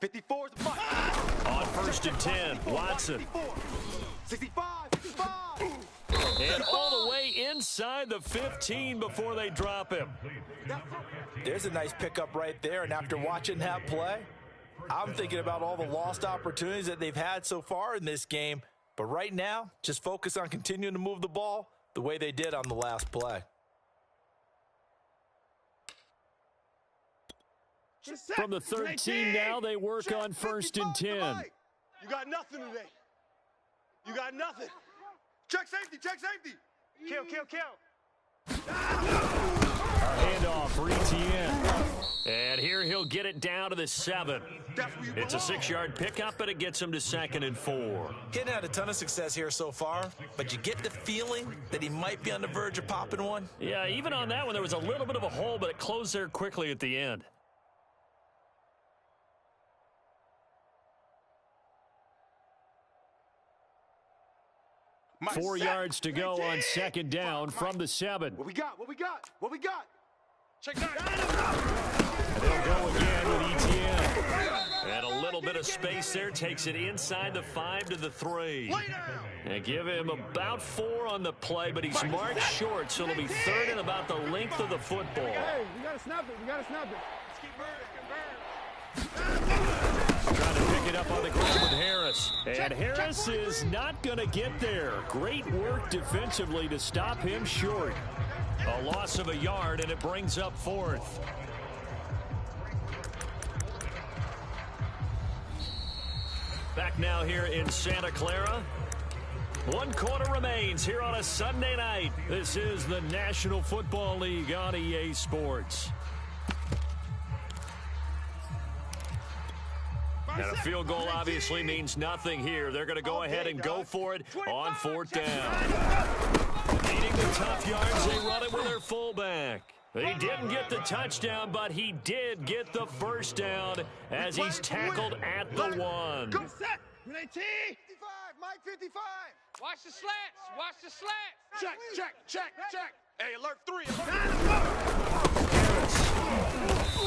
54 is the fight. On first and 10, Watson. 65. And all the way inside the 15 before they drop him. There's a nice pickup right there, and after watching that play, I'm thinking about all the lost opportunities that they've had so far in this game. But right now, just focus on continuing to move the ball the way they did on the last play. From the 13 now, they work on first and 10. You got nothing today. You got nothing. Check safety. Kill. Handoff for Etienne. And here he'll get it down to the 7. It's a 6-yard pickup, but it gets him to 2nd and 4. He hadn't had a ton of success here so far, but you get the feeling that he might be on the verge of popping one. Yeah, even on that one, there was a little bit of a hole, but it closed there quickly at the end. Mike, 4 yards to go on second down from the 7. What we got? Check 9. And they'll go again with Etienne. And a little bit of space there takes it inside the 5 to the 3. And give him about 4 on the play, but he's marked short, so it'll be 3rd and about the length of the football. Hey, we got to snap it. Let's keep burning. Trying to pick it up on the ground with Harris. And Harris is not going to get there. Great work defensively to stop him short. A loss of a yard, and it brings up 4th. Back now here in Santa Clara. 1 quarter remains here on a Sunday night. This is the National Football League on EA Sports. And a field goal obviously means nothing here. They're going to go ahead and go for it on 4th down. Needing the tough yards, they run it with their fullback. He didn't get the touchdown, but he did get the first down as he's tackled at the 1. Go set. 55, Mike 55. Watch the slants. Check. Hey, alert 3.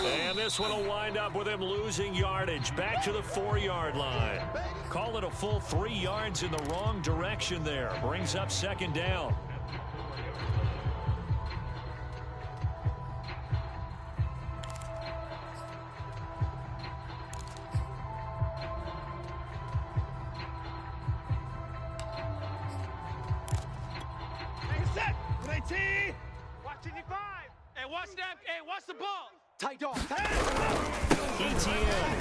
And this one will wind up with him losing yardage back to the 4-yard line. Call it a full 3 yards in the wrong direction there. Brings up second down. set. 19. Watch 55. Hey, watch that. Hey, watch the ball. Tight dog. ETN.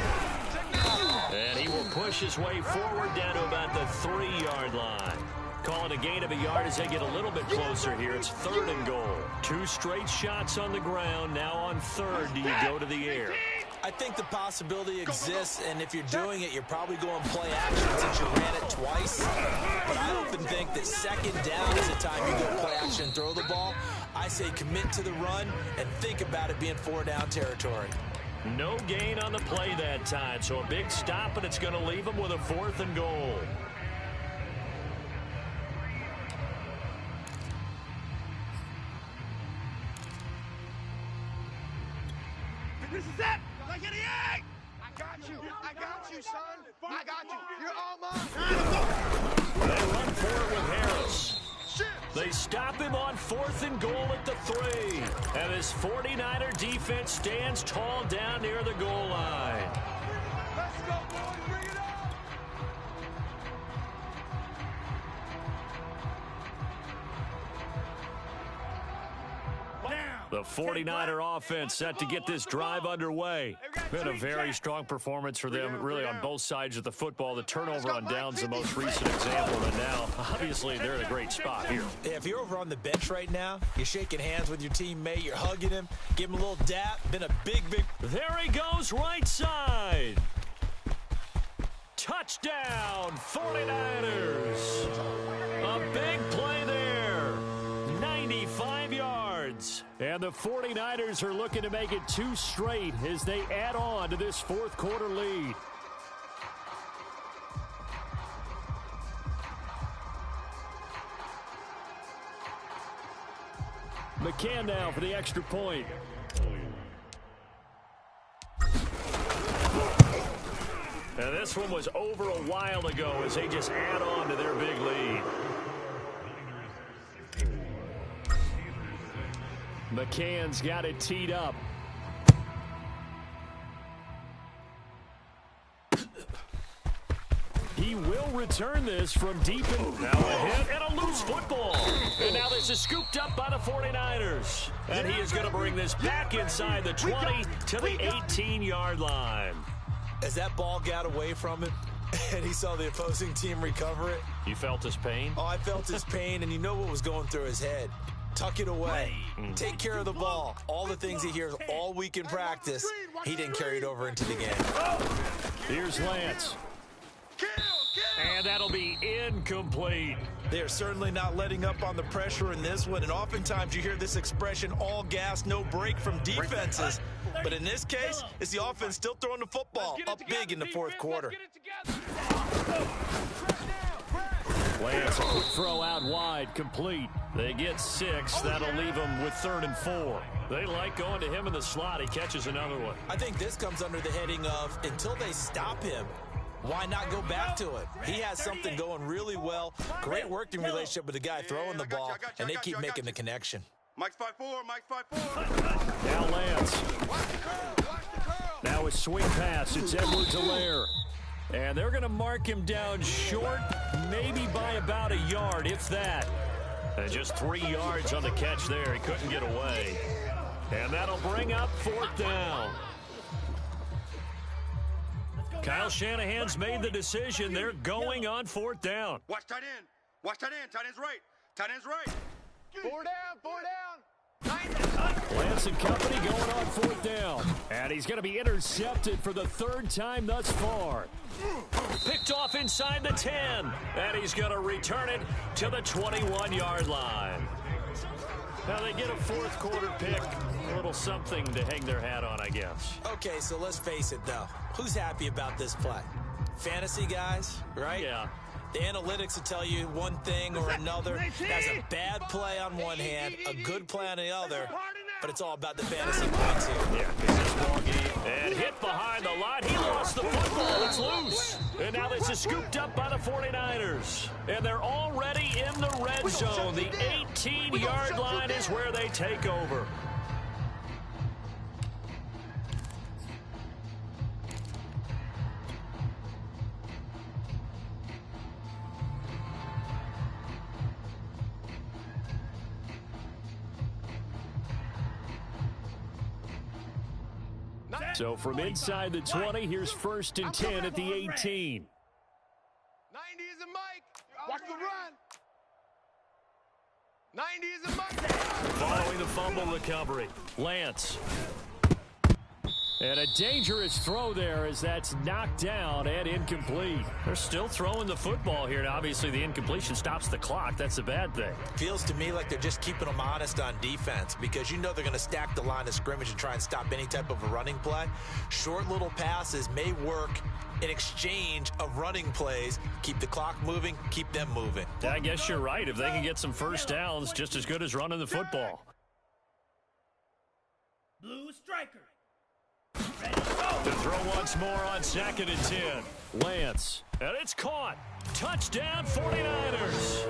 And he will push his way forward down to about the 3-yard line. Calling a gain of a yard as they get a little bit closer here. It's 3rd and goal. 2 straight shots on the ground. Now on 3rd, do you go to the air? I think the possibility exists, and if you're doing it, you're probably going play action since you ran it twice. But I often think that 2nd down is the time you go play action and throw the ball. I say commit to the run and think about it being 4-down territory. No gain on the play that time, so a big stop, and it's going to leave them with a 4th and goal. This is it. 98. I got you, son. I got you. You're all mine. They run for it with Harris. They stop him on 4th and goal at the 3. And his 49er defense stands tall down near the goal line. Let's go, boys. Bring it up. The 49er offense set to get this drive underway. Been a very strong performance for them, really, on both sides of the football. The turnover on downs the most recent example, and now, obviously, they're in a great spot here. Yeah, if you're over on the bench right now, you're shaking hands with your teammate, you're hugging him, give him a little dap. Been a big. There he goes, right side. Touchdown, 49ers. A big play there. 95 yards. And the 49ers are looking to make it 2 straight as they add on to this 4th quarter lead. McCann now for the extra point. And this one was over a while ago as they just add on to their big lead. McCann's got it teed up. He will return this from deep in. Now a hit and a loose football. And now this is scooped up by the 49ers. And he is going to bring this back inside the 20 to the 18-yard line. As that ball got away from him and he saw the opposing team recover it. You felt his pain? Oh, I felt his pain, and you know what was going through his head. Tuck it away. Take care of the ball. All the things he hears all week in practice, he didn't carry it over into the game. Here's Lance. And that'll be incomplete. They're certainly not letting up on the pressure in this one, and oftentimes you hear this expression, all gas, no break from defenses. But in this case, it's the offense still throwing the football up big in the 4th quarter. Lance, a quick throw out wide, complete. They get 6. That'll leave them with 3rd and 4. They like going to him in the slot. He catches another one. I think this comes under the heading of, until they stop him, why not go back to it? He has something going really well. Great working relationship with the guy throwing the ball, and they keep making the connection. Mike's 5'4", Mike's 5'4". Now Lance. Now a swing pass. It's Edwards-Helaire. And they're going to mark him down short, maybe by about a yard, if that. And just 3 yards on the catch there. He couldn't get away. And that'll bring up 4th down. Kyle Shanahan's made the decision. They're going on 4th down. Watch tight end. Watch tight end. Tight end's right. Tight end's right. 4 down, 4 down. Lance and company going on 4th down. And he's going to be intercepted for the 3rd time thus far. Picked off inside the 10. And he's going to return it to the 21-yard line. Now they get a 4th quarter pick. A little something to hang their hat on, I guess. Okay, so let's face it, though. Who's happy about this play? Fantasy guys, right? Yeah. The analytics will tell you one thing or another. That's a bad play on one hand, a good play on the other, but it's all about the fantasy points here. Yeah, this ball game. And hit behind the line. He lost the football. It's loose. And now this is scooped up by the 49ers. And they're already in the red zone. The 18-yard line is where they take over. So from inside the 20, here's 1st and 10 at the 18. 90 is a Mike. Watch the run. 90 is a Mike. Following the fumble recovery, Lance. And a dangerous throw there as that's knocked down and incomplete. They're still throwing the football here, and obviously the incompletion stops the clock. That's a bad thing. Feels to me like they're just keeping them honest on defense because you know they're going to stack the line of scrimmage and try and stop any type of a running play. Short little passes may work in exchange of running plays. Keep the clock moving, keep them moving. I guess you're right. If they can get some first downs, just as good as running the football. Blue striker. To throw once more on 2nd and 10. Lance. And it's caught. Touchdown 49ers.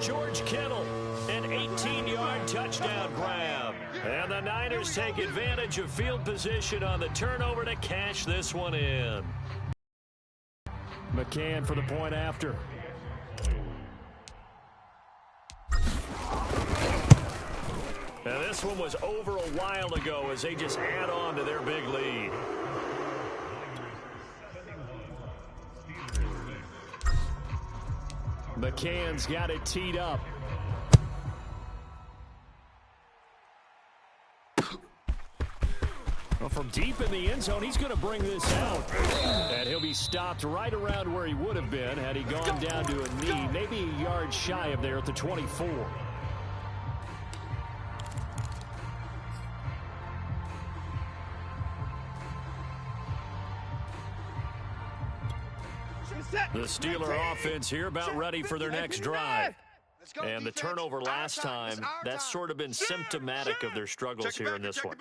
George Kittle, an 18-yard touchdown grab. And the Niners take advantage of field position on the turnover to cash this one in. McCann for the point after. Now this one was over a while ago as they just add on to their big lead. McCann's got it teed up. Well, from deep in the end zone, he's going to bring this out. And he'll be stopped right around where he would have been had he gone down to a knee, maybe a yard shy of there at the 24. The Steeler offense here about ready for their next drive. And the turnover last time, that's sort of been symptomatic of their struggles here in this one.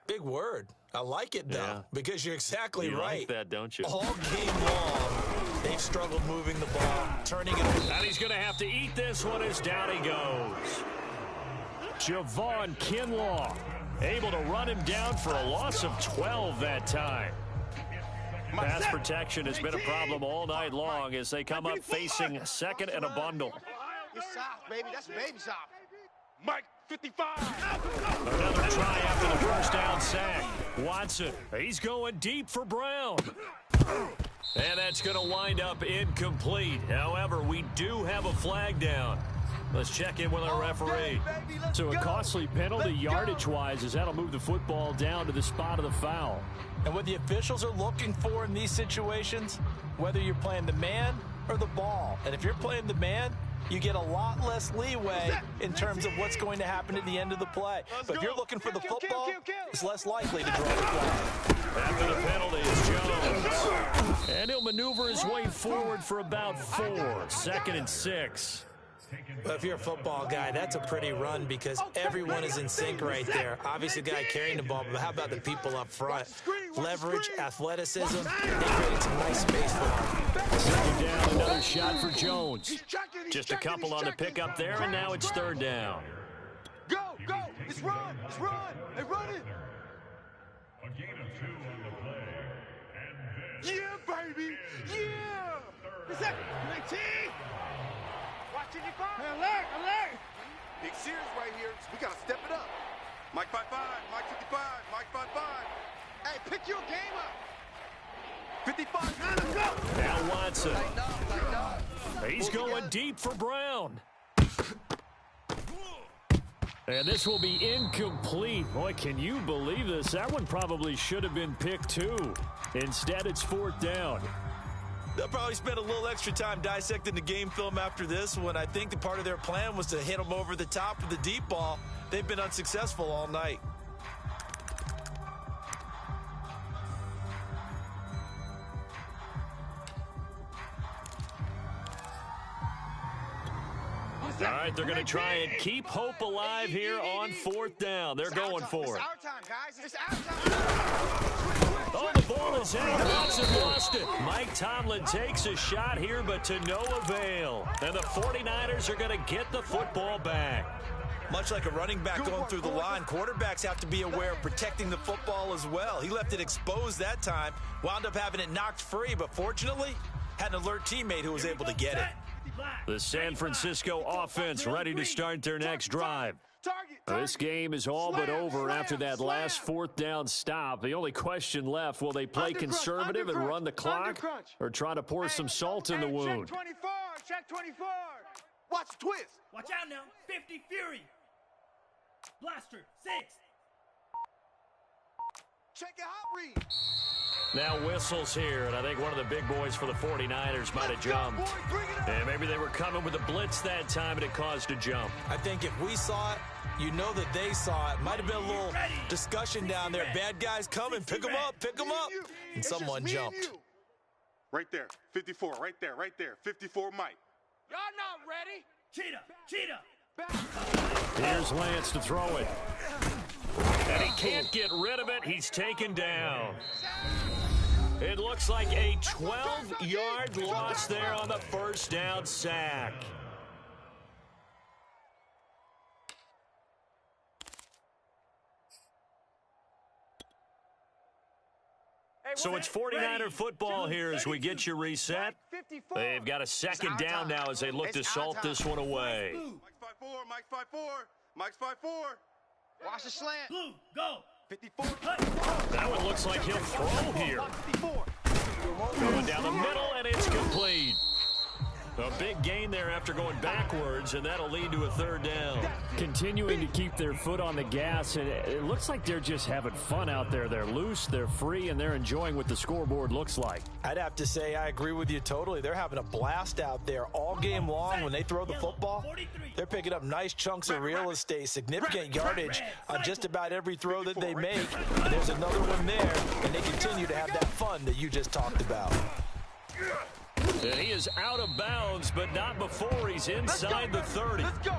Big word. I like it, though, because you're exactly you right. Like that, don't you? All game long, they've struggled moving the ball, turning it over. And he's going to have to eat this one as down he goes. Javon Kinlaw able to run him down for a loss of 12 that time. Pass protection has been a problem all night long as they come up facing 2nd and a bundle. It's soft, baby. That's baby soft. Mike 55. Another try after the first down sack. Watson, he's going deep for Brown. And that's going to wind up incomplete. However, we do have a flag down. Let's check in with our referee. So a costly penalty yardage-wise as that'll move the football down to the spot of the foul. And what the officials are looking for in these situations, whether you're playing the man or the ball. And if you're playing the man, you get a lot less leeway in terms of what's going to happen at the end of the play. But if you're looking for the football, it's less likely to draw the flag. After the penalty is Jones. And he'll maneuver his way forward for about 4. 2nd and 6. But if you're a football guy, that's a pretty run because everyone is in sync right there. Obviously, the guy carrying the ball, but how about the people up front? Leverage, athleticism, they created some nice space for him. Second down, another shot for Jones. Just a couple on the pickup there, and now it's 3rd down. Go, go, it's run, hey, run it. A gain of 2 on the play. And Yeah, baby, yeah. Is that 19? Watching you go. Alert. Big Sears right here. We got to step it up. Mike 55, Mike 55, Mike 55. Hey, pick your game up. 55, now let's go. Now Watson. Tighten up. He's going deep for Brown. And this will be incomplete. Boy, can you believe this? That one probably should have been picked too. Instead, it's 4th down. They'll probably spend a little extra time dissecting the game film after this one. I think the part of their plan was to hit them over the top of the deep ball. They've been unsuccessful all night. All right, they're going to try and keep hope alive here on 4th down. They're going for it. It's our time, guys. It's our time. Oh, the ball is out. Watson lost it. Mike Tomlin takes a shot here, but to no avail. And the 49ers are going to get the football back. Much like a running back going through the line, quarterbacks have to be aware of protecting the football as well. He left it exposed that time, wound up having it knocked free, but fortunately, had an alert teammate who was able to get it. The San Francisco offense ready to start their next drive. This game is all but over after that last fourth down stop. The only question left, will they play conservative and run the clock or try to pour some salt in the wound? Check 24. Check 24. Watch the twist. Watch out now. 50 Fury. Blaster. 6. Check a hot read. Now whistles here, and I think one of the big boys for the 49ers might have jumped. And maybe they were coming with a blitz that time, and it caused a jump. I think if we saw it, you know that they saw it. Might have been a little discussion down there. Bad guys coming. Pick them up. Pick them up. And someone jumped. Right there. 54. Right there. Right there. 54 Mike. Y'all not ready. Cheetah. Cheetah. Here's Lance to throw it. And he can't get rid of it. He's taken down. It looks like a 12-yard loss there on the first down sack. So it's 49er football here as we get you reset. They've got a second down now as they look to salt this one away. Mike's 5-4. Mike's 5-4. Mike's 5-4. Watch the slant. Blue. Go. 54. That one looks like he'll throw here. Going down the middle, and it's complete. A big gain there after going backwards, and that'll lead to a third down. Continuing to keep their foot on the gas, and it looks like they're just having fun out there. They're loose, they're free, and they're enjoying what the scoreboard looks like. I'd have to say I agree with you totally. They're having a blast out there all game long. When they throw the football, they're picking up nice chunks of real estate, significant yardage on just about every throw that they make. And there's another one there, and they continue to have that fun that you just talked about. And he is out of bounds, but not before he's inside the 30. Let's go.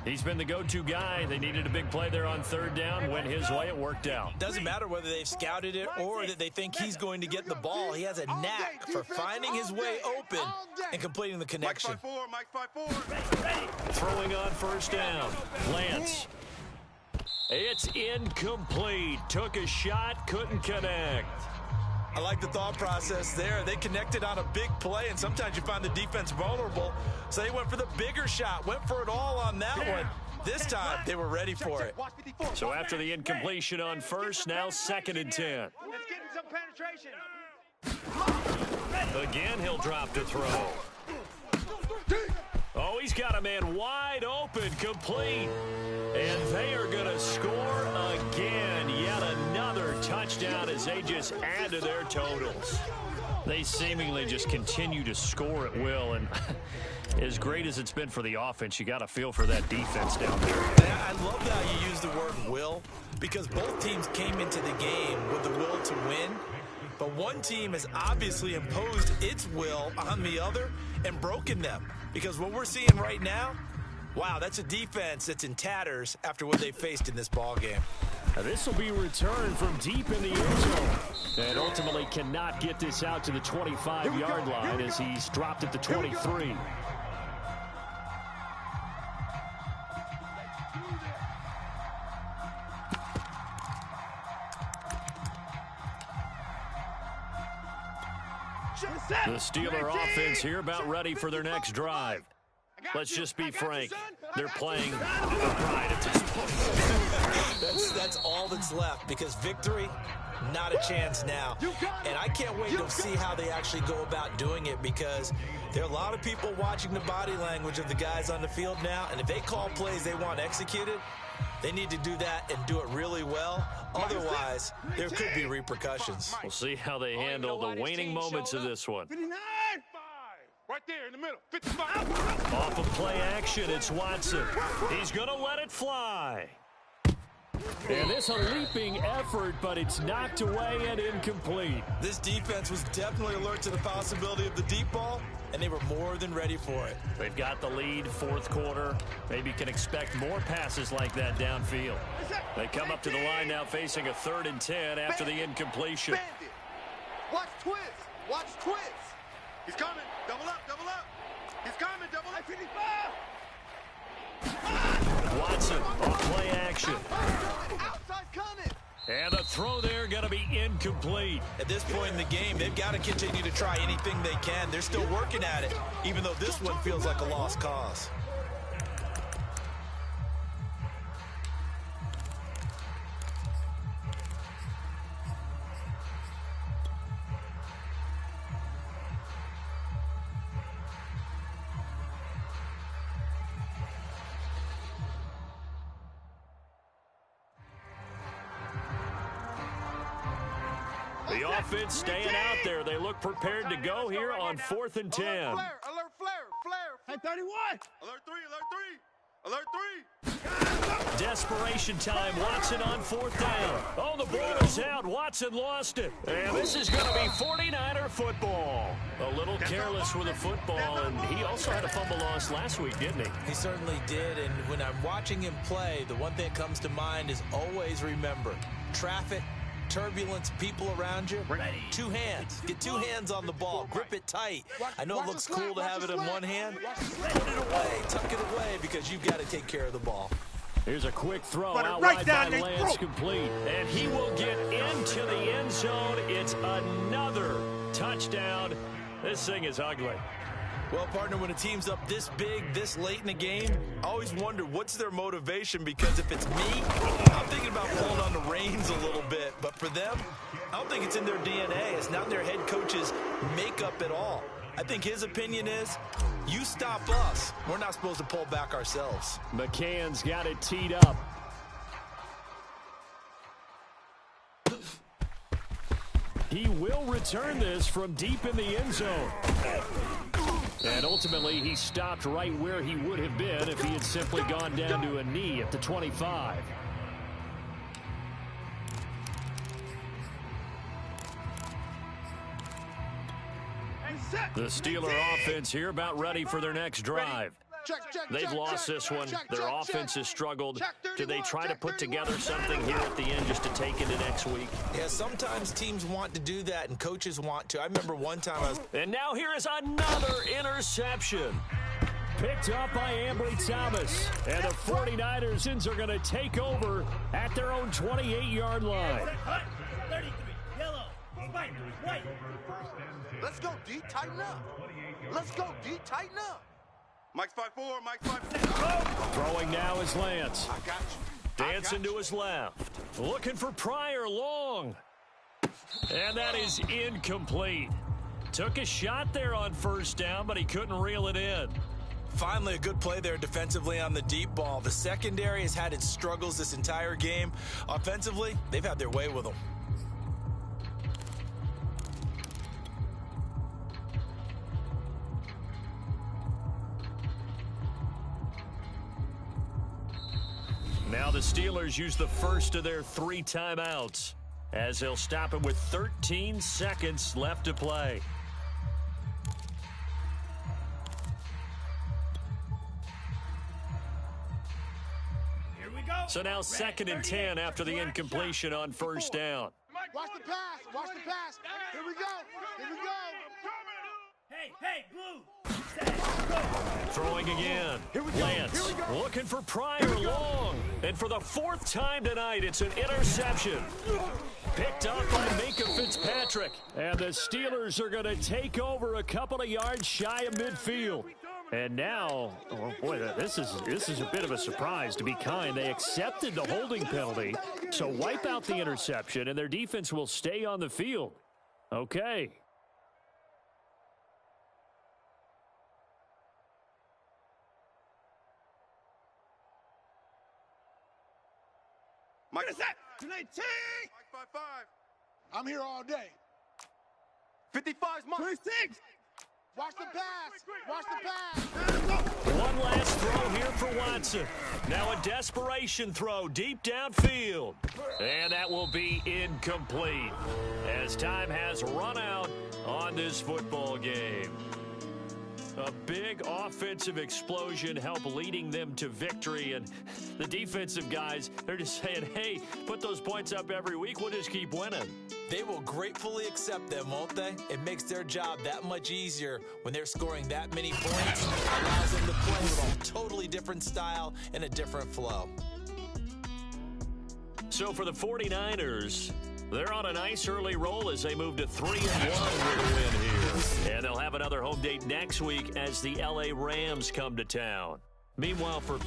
He's been the go-to guy. They needed a big play there on third down. Went his way. It worked out. Doesn't matter whether they've scouted it or that they think he's going to get the ball. He has a knack for finding his way open and completing the connection. Mike's 5-4. Throwing on first down. Lance. It's incomplete. Took a shot, couldn't connect. I like the thought process there. They connected on a big play, and sometimes you find the defense vulnerable. So they went for the bigger shot, went for it all on that one. This time, they were ready for it. So after the incompletion on first, now 2nd and 10. Let's get in some penetration. Again, he'll drop to throw. Oh, he's got a man wide open, complete. And they are going to score again. Yet another touchdown as they just add to their totals. They seemingly just continue to score at will. And as great as it's been for the offense, you got to feel for that defense down there. I love how you use the word will, because both teams came into the game with the will to win. But one team has obviously imposed its will on the other and broken them. Because what we're seeing right now, wow, that's a defense that's in tatters after what they faced in this ball game. This will be returned from deep in the end zone. And ultimately cannot get this out to the 25-yard line as he's dropped at the 23. The Steeler offense here about ready for their next drive. Let's just be frank. They're playing for pride at this point. That's all that's left, because victory, not a chance now. And I can't wait to see how they actually go about doing it, because there are a lot of people watching the body language of the guys on the field now, and if they call plays they want executed, they need to do that and do it really well. Otherwise, there could be repercussions. We'll see how they handle the waning moments of this one. 59. Right there in the middle. 55. Off of play action, it's Watson. He's going to let it fly. And this a leaping effort, but it's knocked away and incomplete. This defense was definitely alert to the possibility of the deep ball, and they were more than ready for it. They've got the lead, fourth quarter. Maybe can expect more passes like that downfield. They come up to the line now facing a 3rd and 10 after the incompletion. Bandit. Watch twist. Watch twist. He's coming. Double up. Double up. He's coming. Double up. 55. Watson on play action. Outside coming. And the throw there going to be incomplete. At this point in the game, they've got to continue to try anything they can. They're still working at it, even though this one feels like a lost cause. offense staying out there. They look prepared to go here on 4th and 10. Alert flare. Hey, 31. Alert 3. Alert 3. Desperation time. Watson on 4th down. Oh, the ball is out. Watson lost it. And this is going to be 49er football. A little careless with the football, and he also had a fumble loss last week, didn't he? He certainly did, and when I'm watching him play, the one thing that comes to mind is always remember, traffic, turbulence, people around you, 2 hands. Get 2 hands on the ball. Grip it tight. I know it looks cool to have it in one hand. Put it away. Tuck it away because you've got to take care of the ball. Here's a quick throw out wide by Lance, complete. And he will get into the end zone. It's another touchdown. This thing is ugly. Well, partner, when a team's up this big, this late in the game, I always wonder what's their motivation, because if it's me, I'm thinking about pulling on the reins a little bit. But for them, I don't think it's in their DNA. It's not in their head coach's makeup at all. I think his opinion is, you stop us, we're not supposed to pull back ourselves. McCann's got it teed up. He will return this from deep in the end zone. And ultimately, he stopped right where he would have been if he had simply gone down to a knee at the 25. The Steeler offense here about ready for their next drive. They've lost this one. Their offense has struggled. Do they try to put together something here at the end just to take into next week? Yeah, sometimes teams want to do that and coaches want to. I remember one time I was... And now here is another interception. Picked up by Ambry Thomas. And the 49ers are going to take over at their own 28-yard line. 33. Yellow. Spike. White. Let's go, D. Tighten up. Let's go, D. Tighten up. Mike's 5'4", Mike's 5'4". Throwing now is Lance. I got you. Dancing to his left. Looking for Pryor long. And that is incomplete. Took a shot there on 1st down, but he couldn't reel it in. Finally, a good play there defensively on the deep ball. The secondary has had its struggles this entire game. Offensively, they've had their way with them. Now the Steelers use the first of their 3 timeouts as they'll stop it with 13 seconds left to play. Here we go. So now 2nd and 10 after the incompletion on 1st down. Watch the pass. Watch the pass. Here we go. Here we go. Hey, Blue. Set, go. Throwing again. Lance looking for Pryor long. And for the 4th time tonight, it's an interception. Picked up by Minka Fitzpatrick. And the Steelers are going to take over a couple of yards shy of midfield. And now, oh boy, this is a bit of a surprise, to be kind. They accepted the holding penalty, so wipe out the interception, and their defense will stay on the field. Okay. Mike, What is that? 219. Mike 5'5". I'm here all day. 55's Mike. 26. Watch the pass. Watch the pass. One last throw here for Watson. Now a desperation throw deep downfield. And that will be incomplete as time has run out on this football game. A big offensive explosion helped leading them to victory. And the defensive guys, they're just saying, hey, put those points up every week. We'll just keep winning. They will gratefully accept them, won't they? It makes their job that much easier when they're scoring that many points. Allows them to play with a totally different style and a different flow. So for the 49ers, they're on a nice early roll as they move to 3-1 with a win here. And they'll have another home date next week as the LA Rams come to town. Meanwhile, for